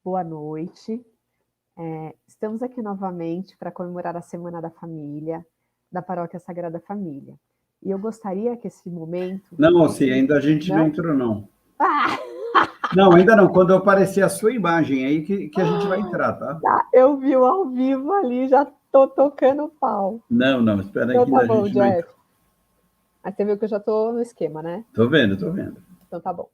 boa noite. Estamos aqui novamente para comemorar a Semana da Família, da Paróquia Sagrada Família. E eu gostaria que esse momento... Não, Alci, ainda a gente não entrou, não. Ah! Não, ainda não. Quando aparecer a sua imagem aí que a gente vai entrar, tá? Eu vi o ao vivo ali, já tô tocando o pau. Não, espera aí Então que tá ainda a bom, gente não Jeff. entrou. Aí você viu que eu já tô no esquema, né? Tô vendo. Então tá bom.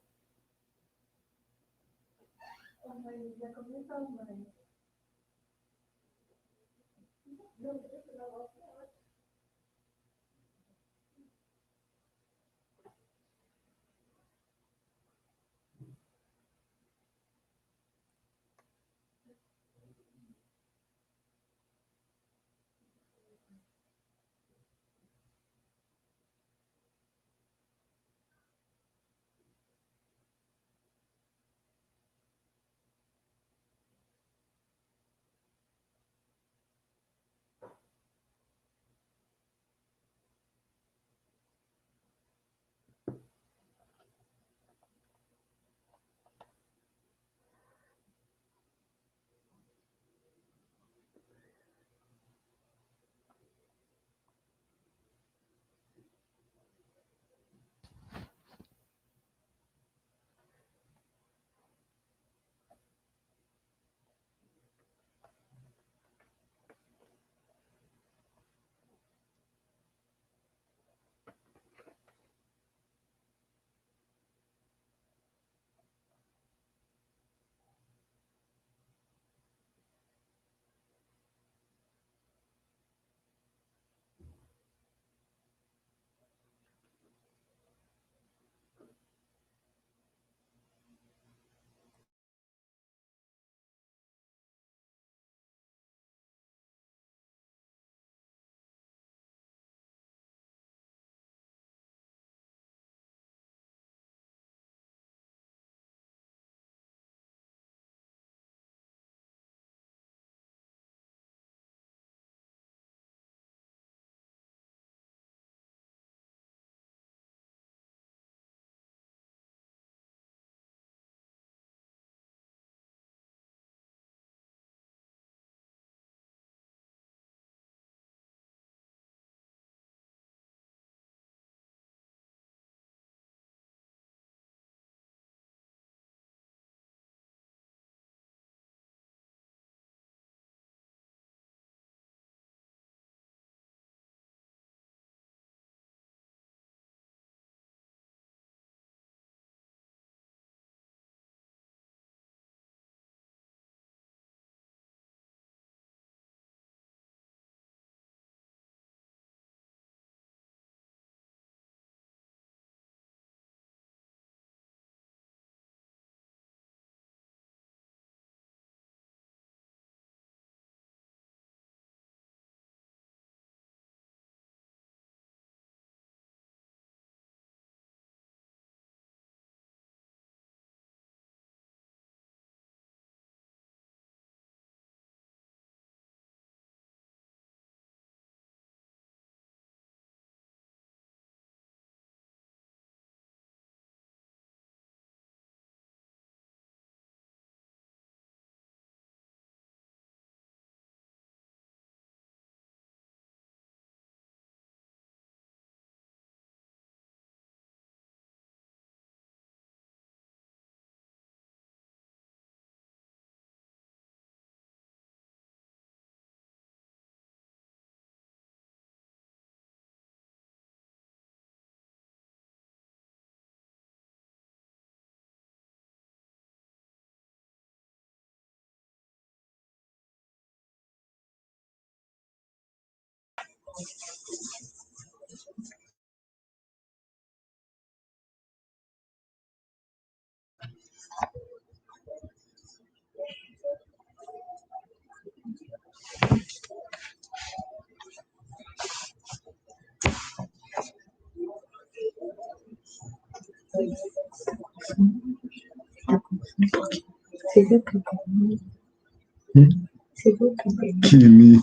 Que lindo.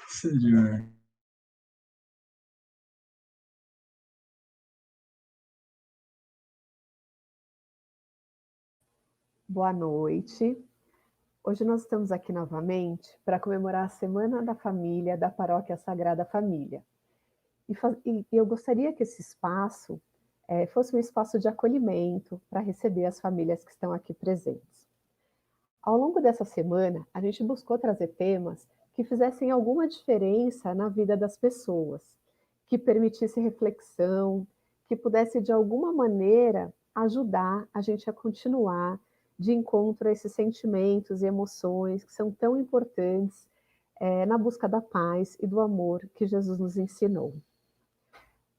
Senhor. Boa noite. Hoje nós estamos aqui novamente para comemorar a Semana da Família da Paróquia Sagrada Família. E eu gostaria que esse espaço fosse um espaço de acolhimento para receber as famílias que estão aqui presentes. Ao longo dessa semana, a gente buscou trazer temas que fizessem alguma diferença na vida das pessoas, que permitisse reflexão, que pudesse de alguma maneira ajudar a gente a continuar de encontro a esses sentimentos e emoções que são tão importantes na busca da paz e do amor que Jesus nos ensinou.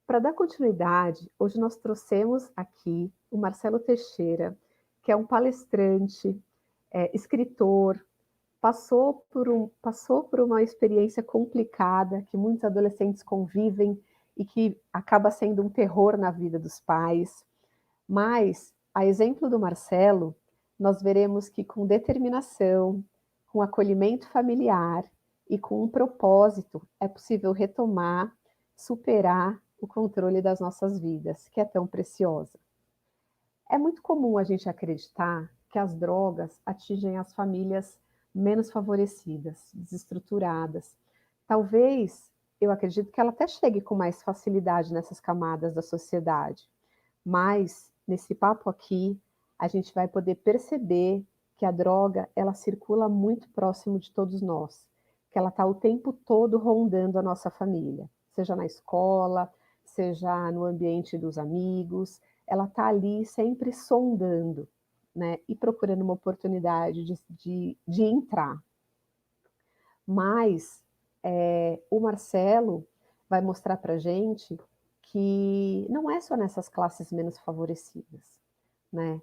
Para dar continuidade, hoje nós trouxemos aqui o Marcelo Teixeira, que é um palestrante, escritor, passou por uma experiência complicada que muitos adolescentes convivem e que acaba sendo um terror na vida dos pais. Mas, a exemplo do Marcelo, nós veremos que com determinação, com acolhimento familiar e com um propósito, é possível retomar, superar o controle das nossas vidas, que é tão preciosa. É muito comum a gente acreditar que as drogas atingem as famílias menos favorecidas, desestruturadas. Talvez, eu acredito que ela até chegue com mais facilidade nessas camadas da sociedade, mas nesse papo aqui, a gente vai poder perceber que a droga, ela circula muito próximo de todos nós, que ela está o tempo todo rondando a nossa família, seja na escola, seja no ambiente dos amigos, ela está ali sempre sondando, né, e procurando uma oportunidade de entrar. Mas o Marcelo vai mostrar para a gente que não é só nessas classes menos favorecidas, né?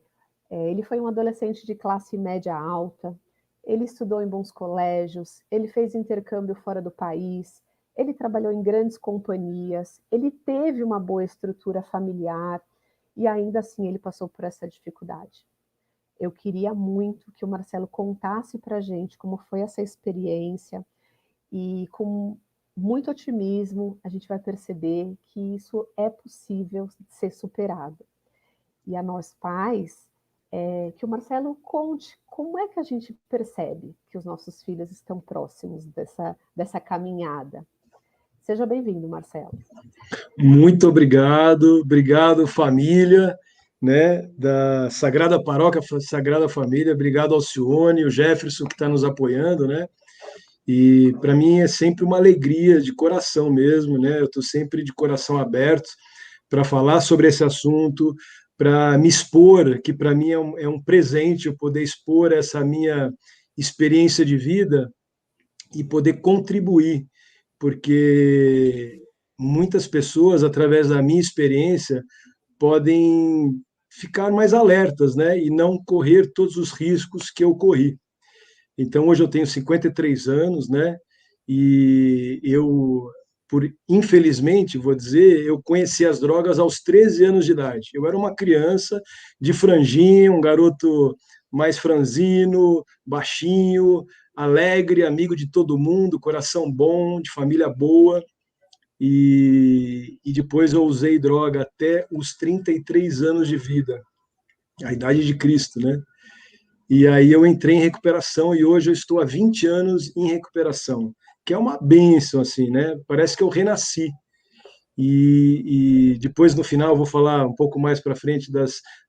Ele foi um adolescente de classe média alta, ele estudou em bons colégios, ele fez intercâmbio fora do país, ele trabalhou em grandes companhias, ele teve uma boa estrutura familiar e ainda assim ele passou por essa dificuldade. Eu queria muito que o Marcelo contasse para a gente como foi essa experiência e com muito otimismo a gente vai perceber que isso é possível ser superado. E a nós pais, que o Marcelo conte como é que a gente percebe que os nossos filhos estão próximos dessa caminhada. Seja bem-vindo, Marcelo. Muito obrigado família, né, da Sagrada Paróquia Sagrada Família, obrigado ao Alcione, o Jefferson que está nos apoiando, né, e para mim é sempre uma alegria de coração mesmo, né, eu estou sempre de coração aberto para falar sobre esse assunto, para me expor, que para mim é um presente eu poder expor essa minha experiência de vida e poder contribuir, porque muitas pessoas, através da minha experiência, podem ficar mais alertas, né, e não correr todos os riscos que eu corri. Então, hoje eu tenho 53 anos, né, e eu, infelizmente, vou dizer, eu conheci as drogas aos 13 anos de idade. Eu era uma criança de franjinha, um garoto mais franzino, baixinho, alegre, amigo de todo mundo, coração bom, de família boa, e depois eu usei droga até os 33 anos de vida, a idade de Cristo, né? E aí eu entrei em recuperação e hoje eu estou há 20 anos em recuperação, que é uma bênção, assim, né? Parece que eu renasci. E depois, no final, eu vou falar um pouco mais para frente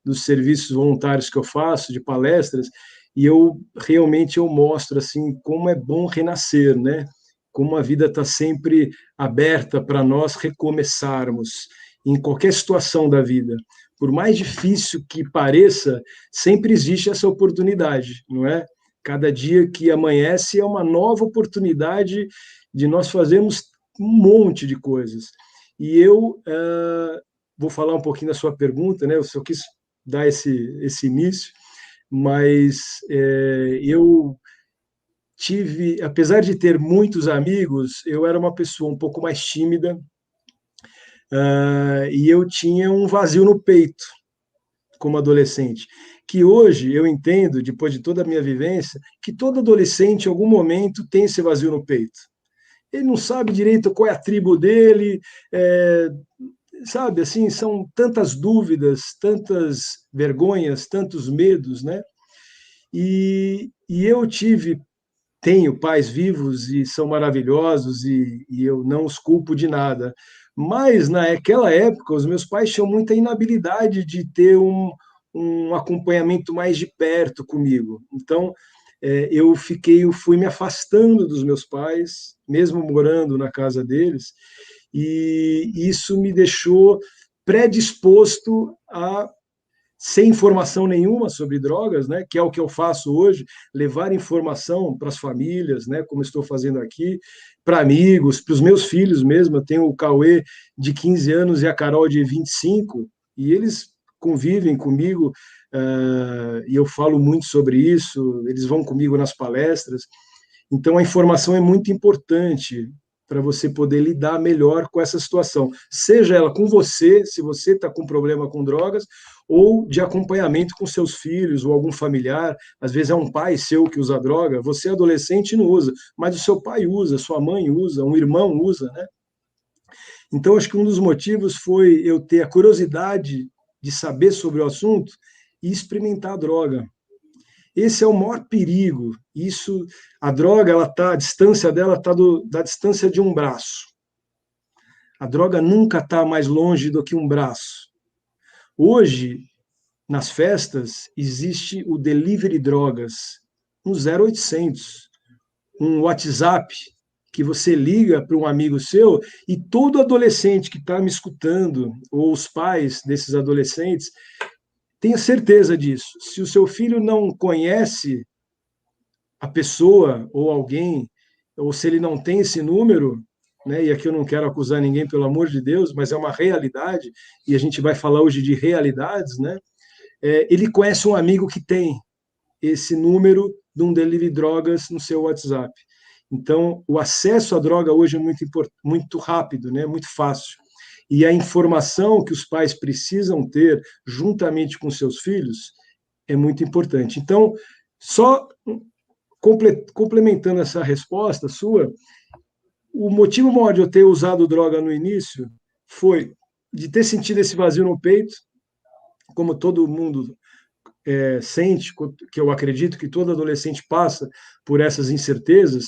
dos serviços voluntários que eu faço, de palestras, e eu realmente eu mostro assim como é bom renascer, né? Como a vida está sempre aberta para nós recomeçarmos em qualquer situação da vida. Por mais difícil que pareça, sempre existe essa oportunidade, não é? Cada dia que amanhece é uma nova oportunidade de nós fazermos um monte de coisas. E eu vou falar um pouquinho da sua pergunta, né? Eu só quis dar esse início, mas eu tive, apesar de ter muitos amigos, eu era uma pessoa um pouco mais tímida, e eu tinha um vazio no peito como adolescente, que hoje eu entendo, depois de toda a minha vivência, que todo adolescente, em algum momento, tem esse vazio no peito. Ele não sabe direito qual é a tribo dele, sabe, assim, são tantas dúvidas, tantas vergonhas, tantos medos, né? E eu tenho pais vivos e são maravilhosos e eu não os culpo de nada. Mas naquela época, os meus pais tinham muita inabilidade de ter um acompanhamento mais de perto comigo. Então, eu fui me afastando dos meus pais, mesmo morando na casa deles, e isso me deixou predisposto a, sem informação nenhuma sobre drogas, né, que é o que eu faço hoje, levar informação para as famílias, né, como estou fazendo aqui, para amigos, para os meus filhos mesmo. Eu tenho o Cauê de 15 anos e a Carol de 25, e eles convivem comigo, e eu falo muito sobre isso, eles vão comigo nas palestras. Então, a informação é muito importante para você poder lidar melhor com essa situação, seja ela com você, se você está com problema com drogas, ou de acompanhamento com seus filhos ou algum familiar. Às vezes é um pai seu que usa droga, você adolescente não usa, mas o seu pai usa, sua mãe usa, um irmão usa, né? Então, acho que um dos motivos foi eu ter a curiosidade de saber sobre o assunto e experimentar a droga. Esse é o maior perigo. Isso, a droga, a distância dela está da distância de um braço. A droga nunca está mais longe do que um braço. Hoje, nas festas, existe o delivery drogas, um 0800, um WhatsApp que você liga para um amigo seu, e todo adolescente que está me escutando, ou os pais desses adolescentes, tenha certeza disso. Se o seu filho não conhece a pessoa ou alguém, ou se ele não tem esse número, né, e aqui eu não quero acusar ninguém, pelo amor de Deus, mas é uma realidade, e a gente vai falar hoje de realidades, né? Ele conhece um amigo que tem esse número de um delivery drogas no seu WhatsApp. Então, o acesso à droga hoje é muito rápido, né? Muito fácil. E a informação que os pais precisam ter juntamente com seus filhos é muito importante. Então, só complementando essa resposta sua, o motivo maior de eu ter usado droga no início foi de ter sentido esse vazio no peito, como todo mundo sente, que eu acredito que todo adolescente passa por essas incertezas,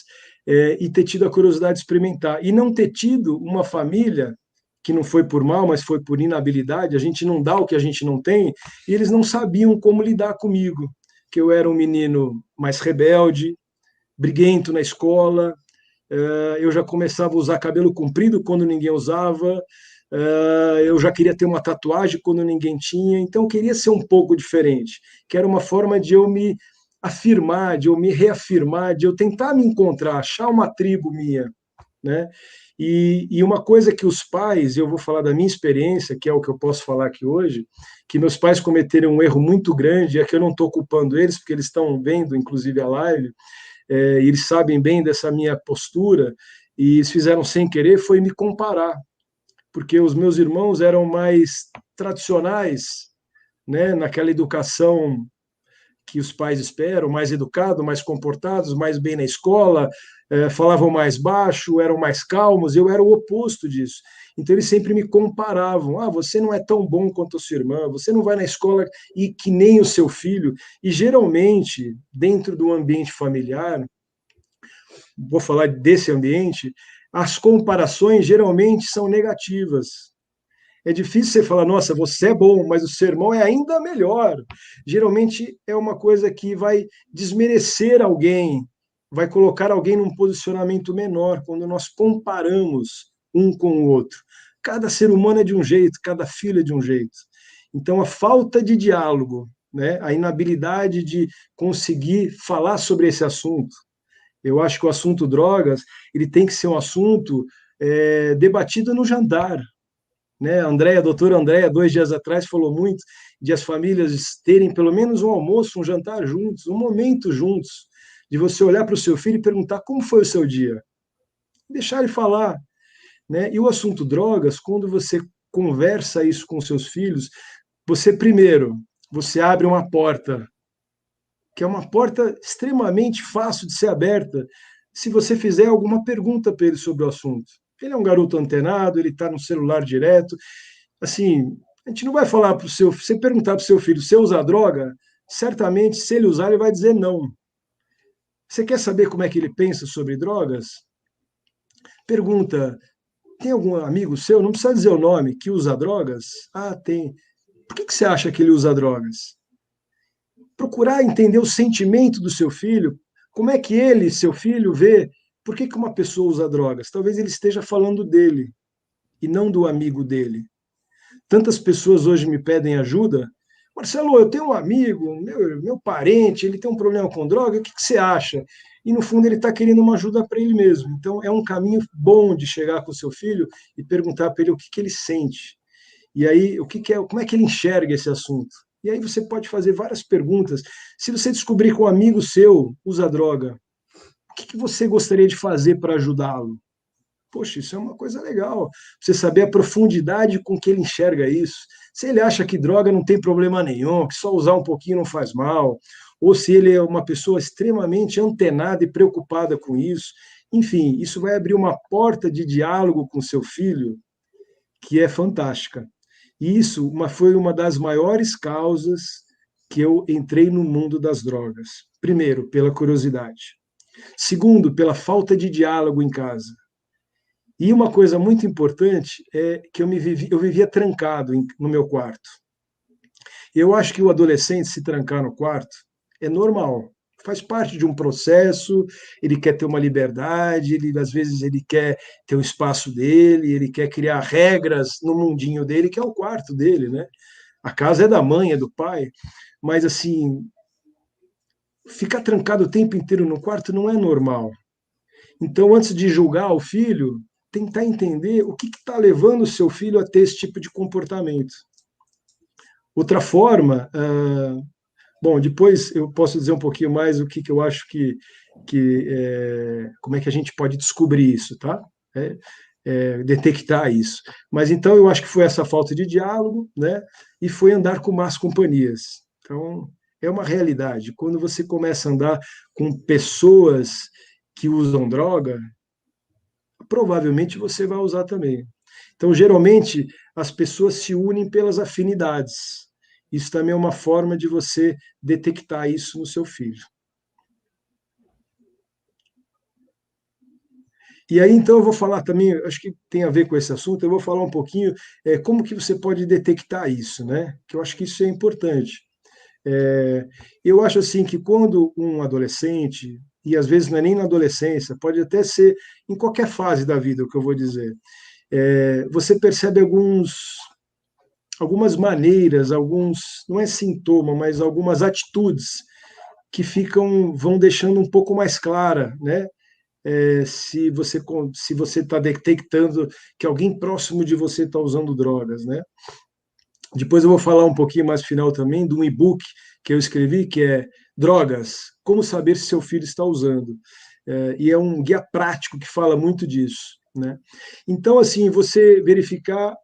e ter tido a curiosidade de experimentar. E não ter tido uma família, que não foi por mal, mas foi por inabilidade, a gente não dá o que a gente não tem, e eles não sabiam como lidar comigo, que eu era um menino mais rebelde, briguento na escola, eu já começava a usar cabelo comprido quando ninguém usava, eu já queria ter uma tatuagem quando ninguém tinha, então eu queria ser um pouco diferente, que era uma forma de eu me afirmar, de eu me reafirmar, de eu tentar me encontrar, achar uma tribo minha, né? E uma coisa que os pais, eu vou falar da minha experiência, que é o que eu posso falar aqui hoje, que meus pais cometeram um erro muito grande, é que eu não estou culpando eles, porque eles estão vendo, inclusive, a live, e eles sabem bem dessa minha postura, e eles fizeram sem querer, foi me comparar, porque os meus irmãos eram mais tradicionais, né, naquela educação que os pais esperam, mais educados, mais comportados, mais bem na escola, falavam mais baixo, eram mais calmos, eu era o oposto disso. Então eles sempre me comparavam, você não é tão bom quanto a sua irmã, você não vai na escola e que nem o seu filho. E geralmente, dentro do ambiente familiar, vou falar desse ambiente, as comparações geralmente são negativas. É difícil você falar, nossa, você é bom, mas o seu irmão é ainda melhor. Geralmente é uma coisa que vai desmerecer alguém, vai colocar alguém num posicionamento menor, quando nós comparamos um com o outro. Cada ser humano é de um jeito, cada filho é de um jeito. Então, a falta de diálogo, né, a inabilidade de conseguir falar sobre esse assunto. Eu acho que o assunto drogas ele tem que ser um assunto debatido no jantar, né? A doutora Andréia, 2 dias atrás, falou muito de as famílias terem pelo menos um almoço, um jantar juntos, um momento juntos, de você olhar para o seu filho e perguntar como foi o seu dia, deixar ele falar, né? E o assunto drogas, quando você conversa isso com seus filhos, você abre uma porta, que é uma porta extremamente fácil de ser aberta, se você fizer alguma pergunta para ele sobre o assunto. Ele é um garoto antenado, ele está no celular direto. Assim, a gente não vai falar para o seu... Você perguntar para o seu filho, você usa droga? certamente, se ele usar, ele vai dizer não. Você quer saber como é que ele pensa sobre drogas? Pergunta: tem algum amigo seu, não precisa dizer o nome, que usa drogas? Ah, tem. Por que você acha que ele usa drogas? Procurar entender o sentimento do seu filho, como é que ele, seu filho, vê por que uma pessoa usa drogas. Talvez ele esteja falando dele e não do amigo dele. Tantas pessoas hoje me pedem ajuda. Marcelo, eu tenho um amigo, meu parente, ele tem um problema com droga, o que você acha? E no fundo ele está querendo uma ajuda para ele mesmo. Então é um caminho bom de chegar com o seu filho e perguntar para ele o que ele sente. E aí, como é que ele enxerga esse assunto? E aí você pode fazer várias perguntas. Se você descobrir que um amigo seu usa droga, o que você gostaria de fazer para ajudá-lo? Poxa, isso é uma coisa legal. Você saber a profundidade com que ele enxerga isso. Se ele acha que droga não tem problema nenhum, que só usar um pouquinho não faz mal, ou se ele é uma pessoa extremamente antenada e preocupada com isso. Enfim, isso vai abrir uma porta de diálogo com seu filho que é fantástica. E isso foi uma das maiores causas que eu entrei no mundo das drogas. Primeiro, pela curiosidade. Segundo, pela falta de diálogo em casa. E uma coisa muito importante é que eu vivia trancado no meu quarto. Eu acho que o adolescente se trancar no quarto é normal, faz parte de um processo, ele quer ter uma liberdade, às vezes ele quer ter o espaço dele, ele quer criar regras no mundinho dele, que é o quarto dele, né? A casa é da mãe, é do pai, mas assim, ficar trancado o tempo inteiro no quarto não é normal. Então, antes de julgar o filho, tentar entender o que está levando o seu filho a ter esse tipo de comportamento. Outra forma, bom, depois eu posso dizer um pouquinho mais o que eu acho como é que a gente pode descobrir isso, tá? Detectar isso. Mas então eu acho que foi essa falta de diálogo, né? E foi andar com más companhias. Então, é uma realidade. Quando você começa a andar com pessoas que usam droga, provavelmente você vai usar também. Então, geralmente, as pessoas se unem pelas afinidades. Isso também é uma forma de você detectar isso no seu filho. E aí, então, eu vou falar também, acho que tem a ver com esse assunto, eu vou falar um pouquinho como que você pode detectar isso, né? Que eu acho que isso é importante. Eu acho assim que quando um adolescente, e às vezes não é nem na adolescência, pode até ser em qualquer fase da vida, o que eu vou dizer, você percebe algumas maneiras, não é sintoma, mas algumas atitudes que vão deixando um pouco mais clara, né? Se você está detectando que alguém próximo de você está usando drogas, né? Depois eu vou falar um pouquinho mais final também de um e-book que eu escrevi, que é Drogas, como saber se seu filho está usando. E é um guia prático que fala muito disso, né? Então, assim, você verificar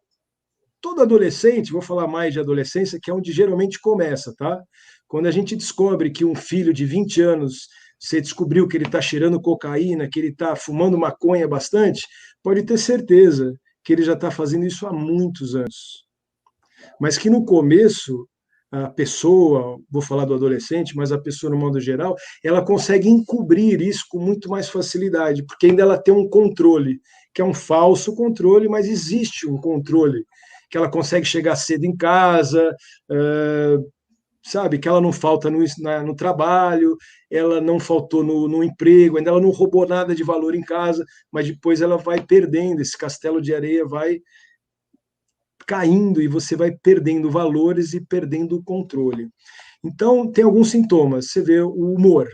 todo adolescente, vou falar mais de adolescência, que é onde geralmente começa, tá? Quando a gente descobre que um filho de 20 anos, você descobriu que ele está cheirando cocaína, que ele está fumando maconha bastante, pode ter certeza que ele já está fazendo isso há muitos anos. Mas que no começo, a pessoa, vou falar do adolescente, mas a pessoa no modo geral, ela consegue encobrir isso com muito mais facilidade, porque ainda ela tem um controle, que é um falso controle, mas existe um controle, que ela consegue chegar cedo em casa, sabe, que ela não falta no trabalho, ela não faltou no emprego, ainda ela não roubou nada de valor em casa, mas depois ela vai perdendo, esse castelo de areia vai caindo e você vai perdendo valores e perdendo o controle. Então, tem alguns sintomas. Você vê o humor.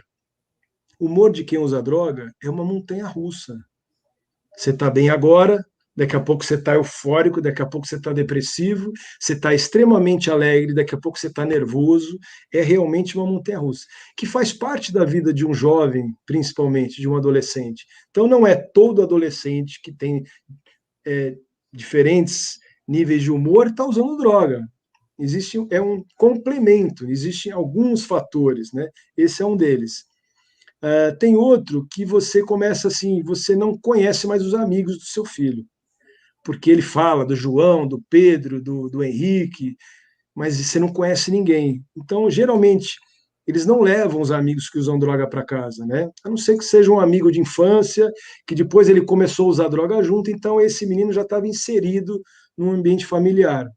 O humor de quem usa droga é uma montanha russa. Você está bem agora, daqui a pouco você está eufórico, daqui a pouco você está depressivo, você está extremamente alegre, daqui a pouco você está nervoso. É realmente uma montanha russa, que faz parte da vida de um jovem, principalmente de um adolescente. Então, não é todo adolescente que tem diferentes níveis de humor está usando droga. É um complemento, existem alguns fatores, né? Esse é um deles. Tem outro que você começa assim, você não conhece mais os amigos do seu filho, porque ele fala do João, do Pedro, do Henrique, mas você não conhece ninguém. Então, geralmente, eles não levam os amigos que usam droga para casa, né? A não ser que seja um amigo de infância, que depois ele começou a usar droga junto, então esse menino já estava inserido no ambiente familiar.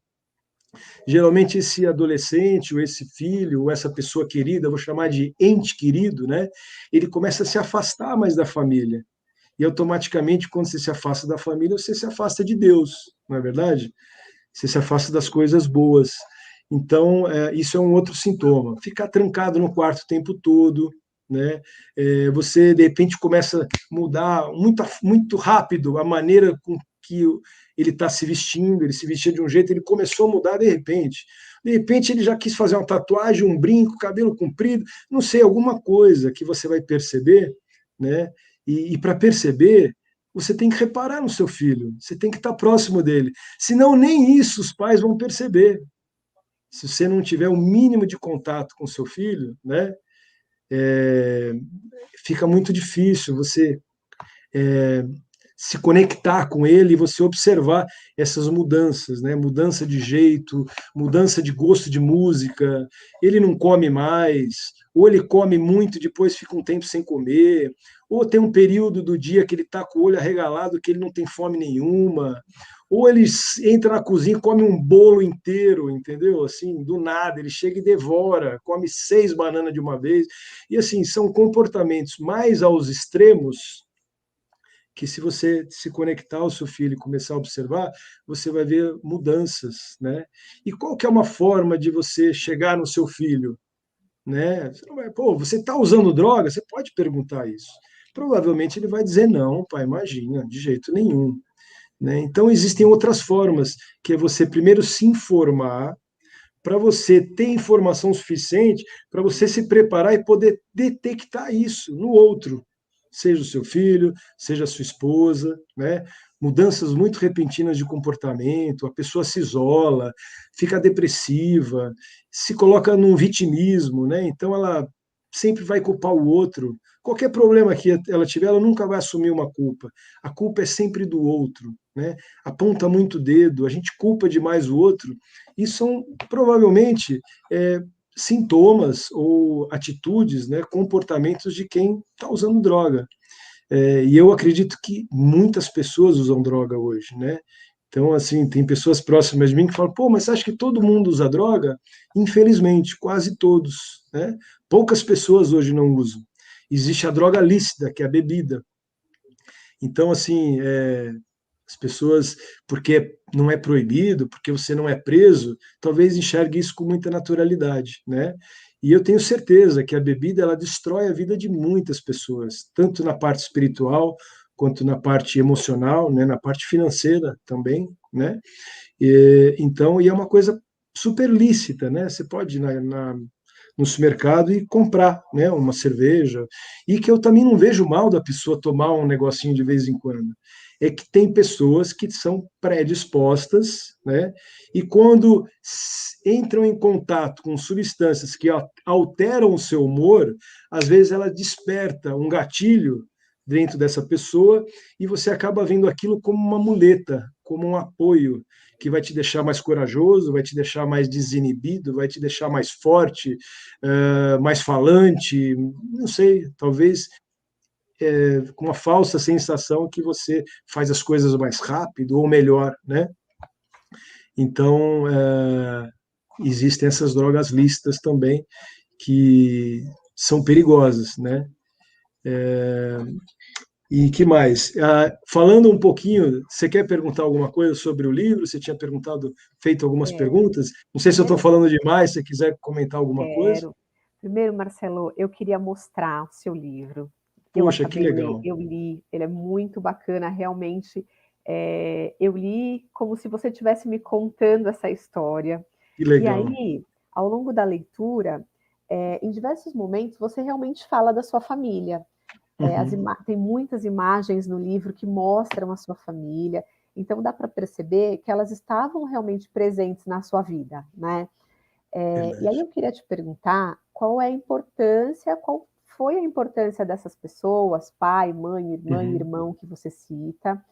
Geralmente esse adolescente, ou esse filho, ou essa pessoa querida, vou chamar de ente querido, né? Ele começa a se afastar mais da família. E automaticamente, quando você se afasta da família, você se afasta de Deus, não é verdade? Você se afasta das coisas boas. Então, isso é um outro sintoma. Ficar trancado no quarto o tempo todo, né? Você, de repente, começa a mudar muito rápido a maneira com que ele está se vestindo, ele se vestia de um jeito, ele começou a mudar de repente. De repente, ele já quis fazer uma tatuagem, um brinco, cabelo comprido, não sei, alguma coisa que você vai perceber, né? E para perceber, você tem que reparar no seu filho, você tem que estar próximo dele. Senão, nem isso os pais vão perceber. Se você não tiver o mínimo de contato com o seu filho, né, é, fica muito difícil você se conectar com ele e você observar essas mudanças, né? Mudança de jeito, mudança de gosto de música. Ele não come mais, ou ele come muito, depois fica um tempo sem comer, ou tem um período do dia que ele está com o olho arregalado, que ele não tem fome nenhuma, ou ele entra na cozinha e come um bolo inteiro, entendeu? Assim, do nada, ele chega e devora, come 6 bananas de uma vez. E assim, são comportamentos mais aos extremos que se você se conectar ao seu filho e começar a observar, você vai ver mudanças, né? E qual que é uma forma de você chegar no seu filho, né? Você não vai, pô, você está usando droga? Você pode perguntar isso. Provavelmente ele vai dizer não, pai, imagina, de jeito nenhum, né? Então existem outras formas, que é você primeiro se informar, para você ter informação suficiente para você se preparar e poder detectar isso no outro, seja o seu filho, seja a sua esposa, né? Mudanças muito repentinas de comportamento, a pessoa se isola, fica depressiva, se coloca num vitimismo, né? Então ela sempre vai culpar o outro. Qualquer problema que ela tiver, ela nunca vai assumir uma culpa. A culpa é sempre do outro, né? Aponta muito o dedo, a gente culpa demais o outro, e são provavelmente sintomas ou atitudes, né, comportamentos de quem está usando droga. E eu acredito que muitas pessoas usam droga hoje, né? Então, assim, tem pessoas próximas de mim que falam, pô, mas você acha que todo mundo usa droga? Infelizmente, quase todos, né? Poucas pessoas hoje não usam. Existe a droga lícita, que é a bebida. Então, assim, as pessoas, porque não é proibido, porque você não é preso, talvez enxergue isso com muita naturalidade, né? E eu tenho certeza que a bebida ela destrói a vida de muitas pessoas, tanto na parte espiritual quanto na parte emocional, né? Na parte financeira também, né? E é uma coisa super lícita, né? Você pode ir no supermercado e comprar, né, uma cerveja, e que eu também não vejo mal da pessoa tomar um negocinho de vez em quando. É que tem pessoas que são predispostas, né, e quando entram em contato com substâncias que alteram o seu humor, às vezes ela desperta um gatilho dentro dessa pessoa e você acaba vendo aquilo como uma muleta, como um apoio que vai te deixar mais corajoso, vai te deixar mais desinibido, vai te deixar mais forte, mais falante, não sei, talvez com uma falsa sensação que você faz as coisas mais rápido ou melhor, né? Então, existem essas drogas lícitas também que são perigosas, né? E que mais? Falando um pouquinho, você quer perguntar alguma coisa sobre o livro? Você tinha feito algumas Quero. perguntas. Não sei se eu estou Primeiro, falando demais, se você quiser comentar alguma coisa. quero. Primeiro, Marcelo, eu queria mostrar o seu livro. Eu Poxa, que acabei de ler, legal, eu li, ele é muito bacana, realmente. Eu li como se você estivesse me contando essa história. que E legal. aí, ao longo da leitura, em diversos momentos, você realmente fala da sua família. Uhum, Tem muitas imagens no livro que mostram a sua família, então dá para perceber que elas estavam realmente presentes na sua vida, né? E aí verdade. eu queria te perguntar qual é a importância, qual foi a importância dessas pessoas, pai, mãe, irmã e Uhum, irmão que você cita,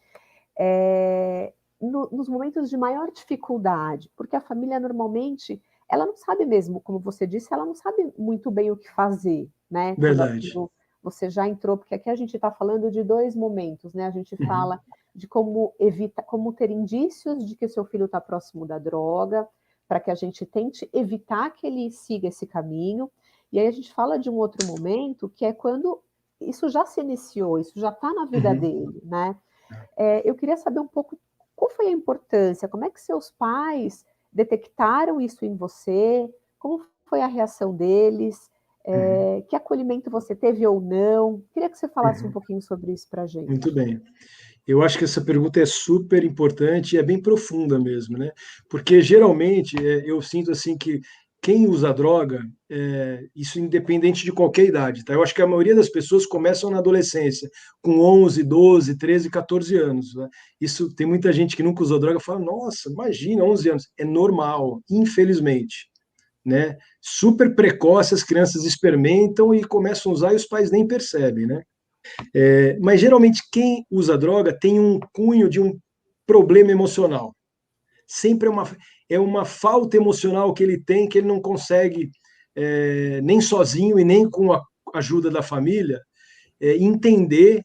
nos momentos de maior dificuldade, porque a família normalmente ela não sabe mesmo, como você disse, ela não sabe muito bem o que fazer, né? Verdade. Quando você já entrou, porque aqui a gente está falando de dois momentos, né? A gente Uhum. fala de como evita, como ter indícios de que o seu filho está próximo da droga, para que a gente tente evitar que ele siga esse caminho. E aí a gente fala de um outro momento, que é quando isso já se iniciou, isso já está na vida Uhum. dele, né? Eu queria saber um pouco qual foi a importância, como é que seus pais detectaram isso em você, como foi a reação deles, Uhum. que acolhimento você teve ou não. Queria que você falasse um Uhum. pouquinho sobre isso para a Muito gente. bem. Eu acho que essa pergunta é super importante e é bem profunda mesmo, né? Porque geralmente eu sinto assim que quem usa droga, isso independente de qualquer idade, tá? Eu acho que a maioria das pessoas começam na adolescência, com 11, 12, 13, 14 anos, né? Isso tem muita gente que nunca usou droga e fala: "Nossa, imagina, 11 anos". É normal, infelizmente, né? Super precoce, as crianças experimentam e começam a usar e os pais nem percebem, né? Mas geralmente quem usa droga tem um cunho de um problema emocional. Sempre é uma falta emocional que ele tem, que ele não consegue, nem sozinho e nem com a ajuda da família, entender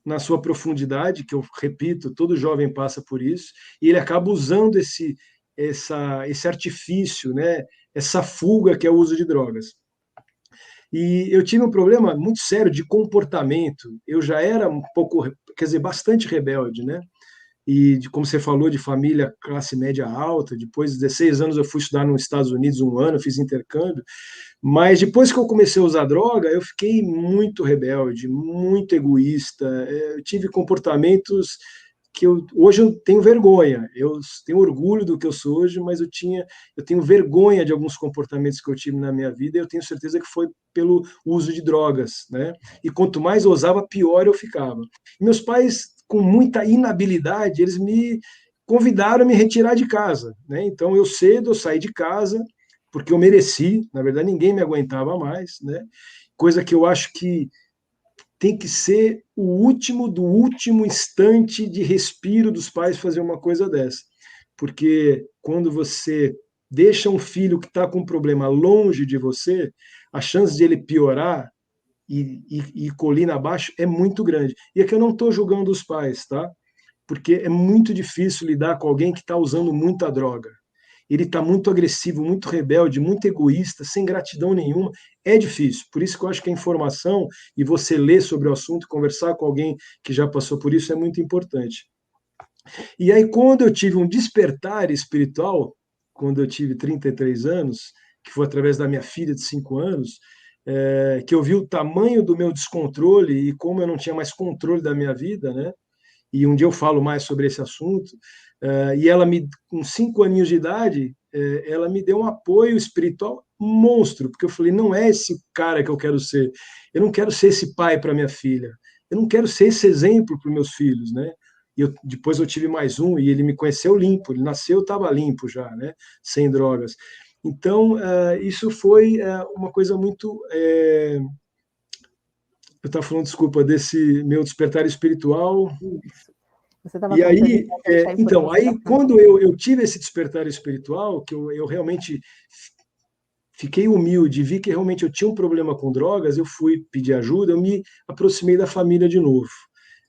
na sua profundidade, que eu repito, todo jovem passa por isso, e ele acaba usando esse artifício, né, essa fuga que é o uso de drogas. E eu tive um problema muito sério de comportamento. Eu já era um pouco, quer dizer, bastante rebelde, né? E como você falou, de família classe média alta. Depois de 16 anos eu fui estudar nos Estados Unidos um ano, fiz intercâmbio. Mas depois que eu comecei a usar droga, eu fiquei muito rebelde, muito egoísta. Eu tive comportamentos que hoje eu tenho vergonha. Eu tenho orgulho do que eu sou hoje, mas eu tenho vergonha de alguns comportamentos que eu tive na minha vida. E eu tenho certeza que foi pelo uso de drogas, né? E quanto mais eu usava, pior eu ficava. E meus pais, com muita inabilidade, eles me convidaram a me retirar de casa, né? Então eu saí de casa porque eu mereci. Na verdade, ninguém me aguentava mais, né? Coisa que eu acho que tem que ser o último do último instante de respiro dos pais fazer uma coisa dessa. Porque quando você deixa um filho que está com um problema longe de você, a chance de ele piorar e colina abaixo é muito grande. E aqui eu não estou julgando os pais, tá? Porque é muito difícil lidar com alguém que está usando muita droga. Ele está muito agressivo, muito rebelde, muito egoísta, sem gratidão nenhuma. É difícil. Por isso que eu acho que a informação e você ler sobre o assunto, conversar com alguém que já passou por isso é muito importante. E aí, quando eu tive um despertar espiritual, quando eu tive 33 anos, que foi através da minha filha de 5 anos, que eu vi o tamanho do meu descontrole e como eu não tinha mais controle da minha vida, né? E um dia eu falo mais sobre esse assunto. E ela, com 5 aninhos de idade, ela me deu um apoio espiritual monstro, porque eu falei: não é esse cara que eu quero ser. Eu não quero ser esse pai para minha filha. Eu não quero ser esse exemplo para os meus filhos, né? E depois eu tive mais um e ele me conheceu limpo. Ele nasceu, estava limpo já, né? Sem drogas. Então, isso foi uma coisa muito. Eu estava falando, desculpa, desse meu despertar espiritual. Isso. Você estava E contando aí, importante a então, importância da aí quando família. eu tive esse despertar espiritual, que eu realmente fiquei humilde, vi que realmente eu tinha um problema com drogas, eu fui pedir ajuda, eu me aproximei da família de novo,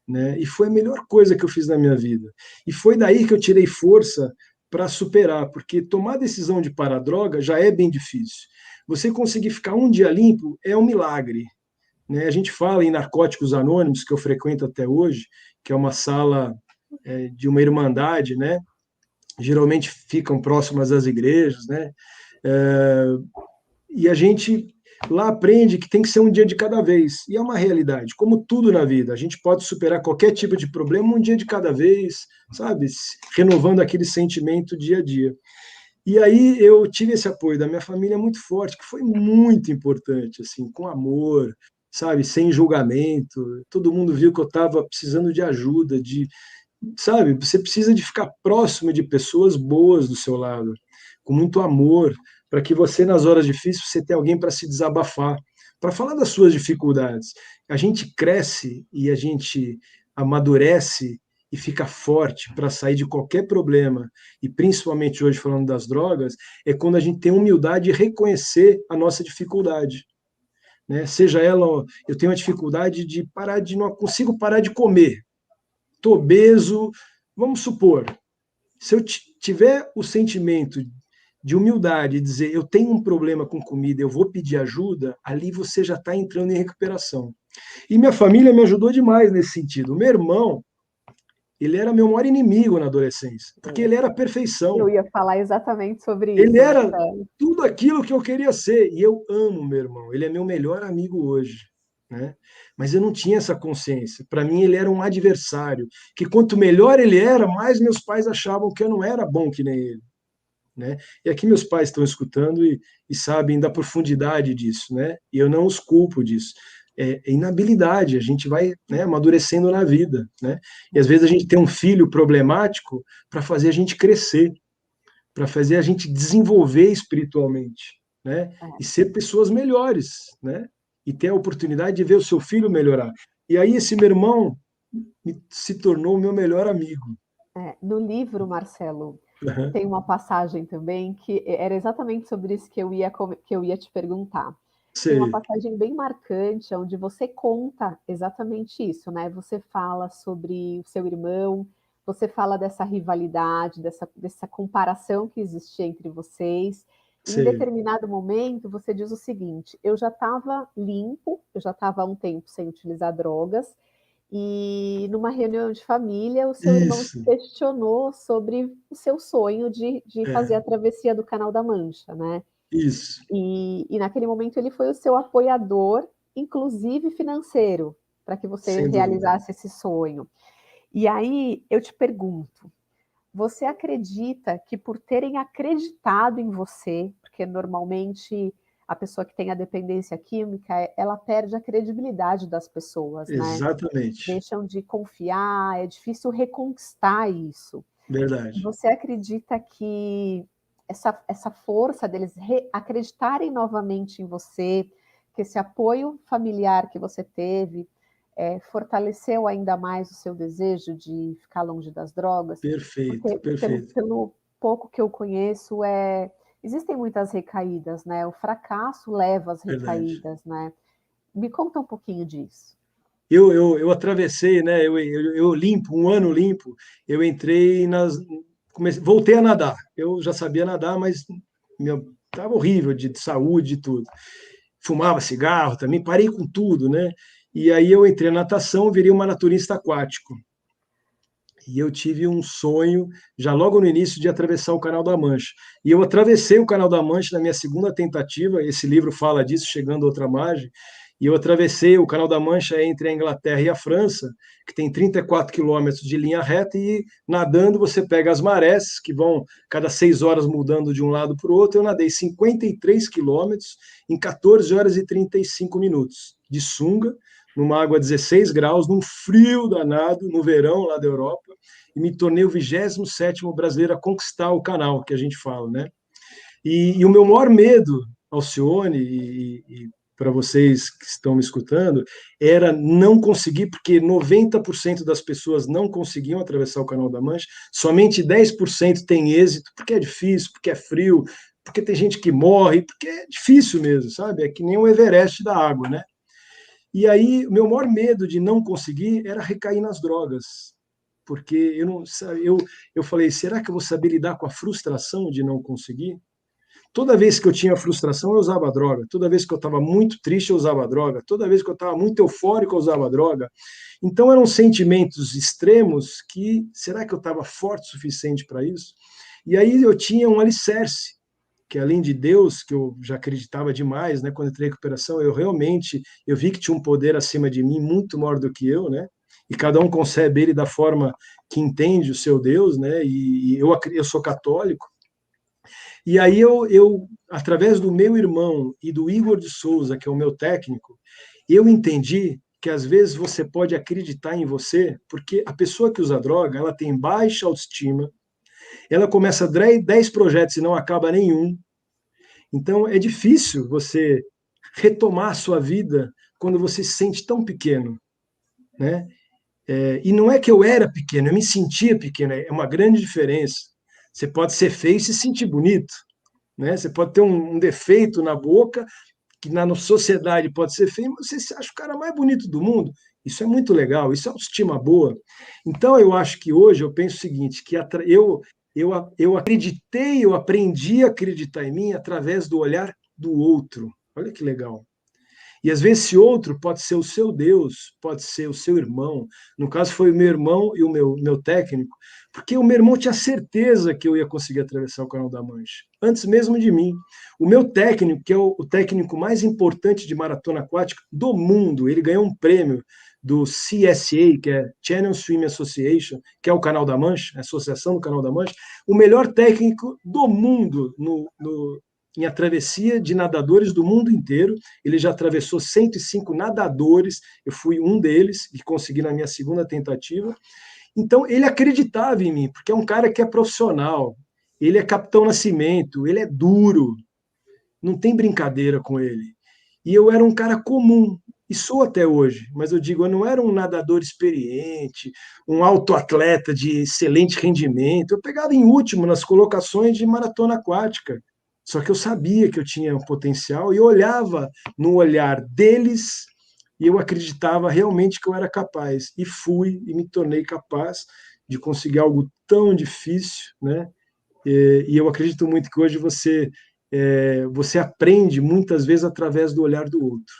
né? E foi a melhor coisa que eu fiz na minha vida. E foi daí que eu tirei força para superar, porque tomar a decisão de parar a droga já é bem difícil. Você conseguir ficar um dia limpo é um milagre, né? A gente fala em Narcóticos Anônimos, que eu frequento até hoje, que é uma sala de uma irmandade, né? Geralmente ficam próximas às igrejas, né? É, e a gente lá aprende que tem que ser um dia de cada vez. E é uma realidade, como tudo na vida. A gente pode superar qualquer tipo de problema um dia de cada vez, sabe? Renovando aquele sentimento dia a dia. E aí eu tive esse apoio da minha família muito forte, que foi muito importante, assim, com amor, sabe, sem julgamento. Todo mundo viu que eu estava precisando de ajuda, sabe, você precisa de ficar próximo de pessoas boas do seu lado, com muito amor, para que você, nas horas difíceis, você tenha alguém para se desabafar, para falar das suas dificuldades. A gente cresce e a gente amadurece e fica forte para sair de qualquer problema, e principalmente hoje falando das drogas, é quando a gente tem humildade de reconhecer a nossa dificuldade. Né? Seja ela, eu tenho a dificuldade de não consigo parar de comer, estou obeso, vamos supor, se eu tiver o sentimento de humildade e dizer eu tenho um problema com comida, eu vou pedir ajuda, ali você já está entrando em recuperação. E minha família me ajudou demais nesse sentido. O meu irmão, ele era meu maior inimigo na adolescência, porque ele era a perfeição. Eu ia falar exatamente sobre isso. Ele era tudo aquilo que eu queria ser, e eu amo meu irmão, ele é meu melhor amigo hoje, né? Mas eu não tinha essa consciência. Para mim, ele era um adversário, que quanto melhor ele era, mais meus pais achavam que eu não era bom que nem ele. Né? E aqui meus pais estão escutando e sabem da profundidade disso, né? E eu não os culpo disso. É inabilidade, a gente vai, né, amadurecendo na vida, né? E às vezes a gente tem um filho problemático para fazer a gente crescer, para fazer a gente desenvolver espiritualmente, né? E ser pessoas melhores, né? E ter a oportunidade de ver o seu filho melhorar. E aí esse meu irmão se tornou o meu melhor amigo. No livro, Marcelo, Uhum. tem uma passagem também que era exatamente sobre isso que eu ia te perguntar. Tem uma Sei. passagem bem marcante, onde você conta exatamente isso, né? Você fala sobre o seu irmão, você fala dessa rivalidade, dessa comparação que existia entre vocês. E em Sei. determinado momento, você diz o seguinte: eu já estava limpo, eu já estava há um tempo sem utilizar drogas, e numa reunião de família, o seu irmão Isso. te questionou sobre o seu sonho de fazer a travessia do Canal da Mancha, né? Isso. E naquele momento ele foi o seu apoiador, inclusive financeiro, para que você Sem dúvida. realizasse esse sonho. E aí eu te pergunto, você acredita que por terem acreditado em você, porque normalmente a pessoa que tem a dependência química, ela perde a credibilidade das pessoas, né? Exatamente. Deixam de confiar, é difícil reconquistar isso. Verdade. Você acredita que essa força deles acreditarem novamente em você, que esse apoio familiar que você teve, fortaleceu ainda mais o seu desejo de ficar longe das drogas? Perfeito, Porque perfeito. pelo pouco que eu conheço, existem muitas recaídas, né? O fracasso leva às Verdade. recaídas, né? Me conta um pouquinho disso. Eu atravessei, né? Eu limpo, um ano limpo, eu entrei voltei a nadar. Eu já sabia nadar, mas estava horrível de saúde e tudo. Fumava cigarro também, parei com tudo, né? E aí eu entrei na natação, virei um maratonista aquático. E eu tive um sonho, já logo no início, de atravessar o Canal da Mancha. E eu atravessei o Canal da Mancha na minha segunda tentativa, esse livro fala disso, Chegando a Outra Margem, e eu atravessei o Canal da Mancha entre a Inglaterra e a França, que tem 34 quilômetros de linha reta, e nadando você pega as marés, que vão cada 6 horas mudando de um lado para o outro. Eu nadei 53 quilômetros em 14 horas e 35 minutos, de sunga, numa água a 16 graus, num frio danado, no verão lá da Europa, e me tornei o 27º brasileiro a conquistar o canal, que a gente fala, né? E o meu maior medo, Alcione, e para vocês que estão me escutando, era não conseguir, porque 90% das pessoas não conseguiam atravessar o Canal da Mancha, somente 10% tem êxito, porque é difícil, porque é frio, porque tem gente que morre, porque é difícil mesmo, sabe? É que nem o Everest da água, né? E aí, o meu maior medo de não conseguir era recair nas drogas. Porque eu não eu falei, será que eu vou saber lidar com a frustração de não conseguir? Toda vez que eu tinha frustração, eu usava droga. Toda vez que eu estava muito triste, eu usava droga. Toda vez que eu estava muito eufórico, eu usava droga. Então, eram sentimentos extremos que, será que eu estava forte o suficiente para isso? E aí eu tinha um alicerce, que além de Deus, que eu já acreditava demais, né, quando entrei em recuperação, eu vi que tinha um poder acima de mim, muito maior do que eu, né, e cada um concebe ele da forma que entende o seu Deus, né, e eu sou católico, e aí através do meu irmão e do Igor de Souza, que é o meu técnico, eu entendi que às vezes você pode acreditar em você, porque a pessoa que usa droga, ela tem baixa autoestima, ela começa 10 projetos e não acaba nenhum. Então, é difícil você retomar a sua vida quando você se sente tão pequeno, né? E não é que eu era pequeno, eu me sentia pequeno, é uma grande diferença. Você pode ser feio e se sentir bonito, né? Você pode ter um defeito na boca, que na sociedade pode ser feio, mas você se acha o cara mais bonito do mundo. Isso é muito legal, isso é autoestima boa. Então, eu acho que hoje eu penso o seguinte, que eu acreditei, eu aprendi a acreditar em mim através do olhar do outro. Olha que legal. E às vezes esse outro pode ser o seu Deus, pode ser o seu irmão. No caso, foi o meu irmão e o meu técnico, porque o meu irmão tinha certeza que eu ia conseguir atravessar o Canal da Mancha, antes mesmo de mim. O meu técnico, que é o técnico mais importante de maratona aquática do mundo, ele ganhou um prêmio do CSA, que é Channel Swim Association, que é o Canal da Mancha, a Associação do Canal da Mancha, o melhor técnico do mundo em a travessia de nadadores do mundo inteiro. Ele já atravessou 105 nadadores, eu fui um deles e consegui na minha segunda tentativa. Então, ele acreditava em mim, porque é um cara que é profissional, ele é Capitão Nascimento, ele é duro, não tem brincadeira com ele. E eu era um cara comum, e sou até hoje, mas eu digo, eu não era um nadador experiente, um autoatleta de excelente rendimento, eu pegava em último nas colocações de maratona aquática, só que eu sabia que eu tinha um potencial e eu olhava no olhar deles e eu acreditava realmente que eu era capaz. E fui e me tornei capaz de conseguir algo tão difícil, né? E eu acredito muito que hoje você aprende muitas vezes através do olhar do outro.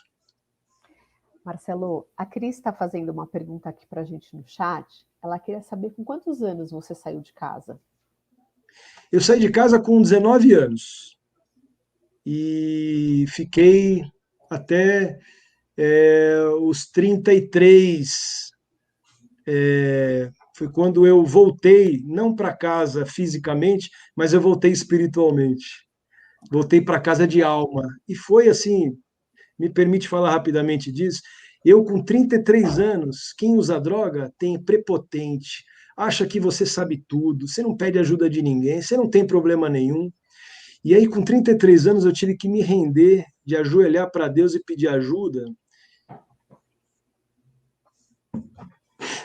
Marcelo, a Cris está fazendo uma pergunta aqui para a gente no chat. Ela queria saber com quantos anos você saiu de casa? Eu saí de casa com 19 anos e fiquei até os 33. Foi quando eu voltei, não para casa fisicamente, mas eu voltei espiritualmente. Voltei para casa de alma. E foi assim, me permite falar rapidamente disso. Eu, com 33 anos, quem usa droga tem prepotente, acha que você sabe tudo, você não pede ajuda de ninguém, você não tem problema nenhum. E aí, com 33 anos, eu tive que me render, de ajoelhar para Deus e pedir ajuda.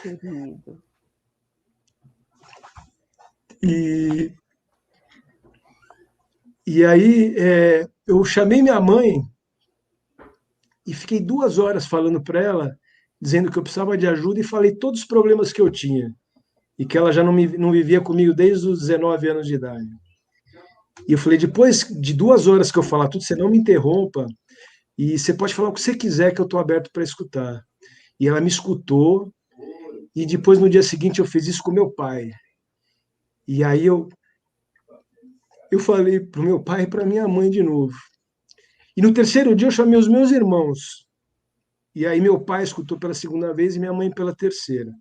Querido. E aí, eu chamei minha mãe e fiquei 2 horas falando para ela, dizendo que eu precisava de ajuda e falei todos os problemas que eu tinha e que ela já não vivia comigo desde os 19 anos de idade. E eu falei, depois de 2 horas que eu falar tudo, você não me interrompa e você pode falar o que você quiser que eu estou aberto para escutar. E ela me escutou e depois, no dia seguinte, eu fiz isso com meu pai. E aí eu falei para o meu pai e para minha mãe de novo. E no terceiro dia eu chamei os meus irmãos. E aí meu pai escutou pela segunda vez e minha mãe pela terceira.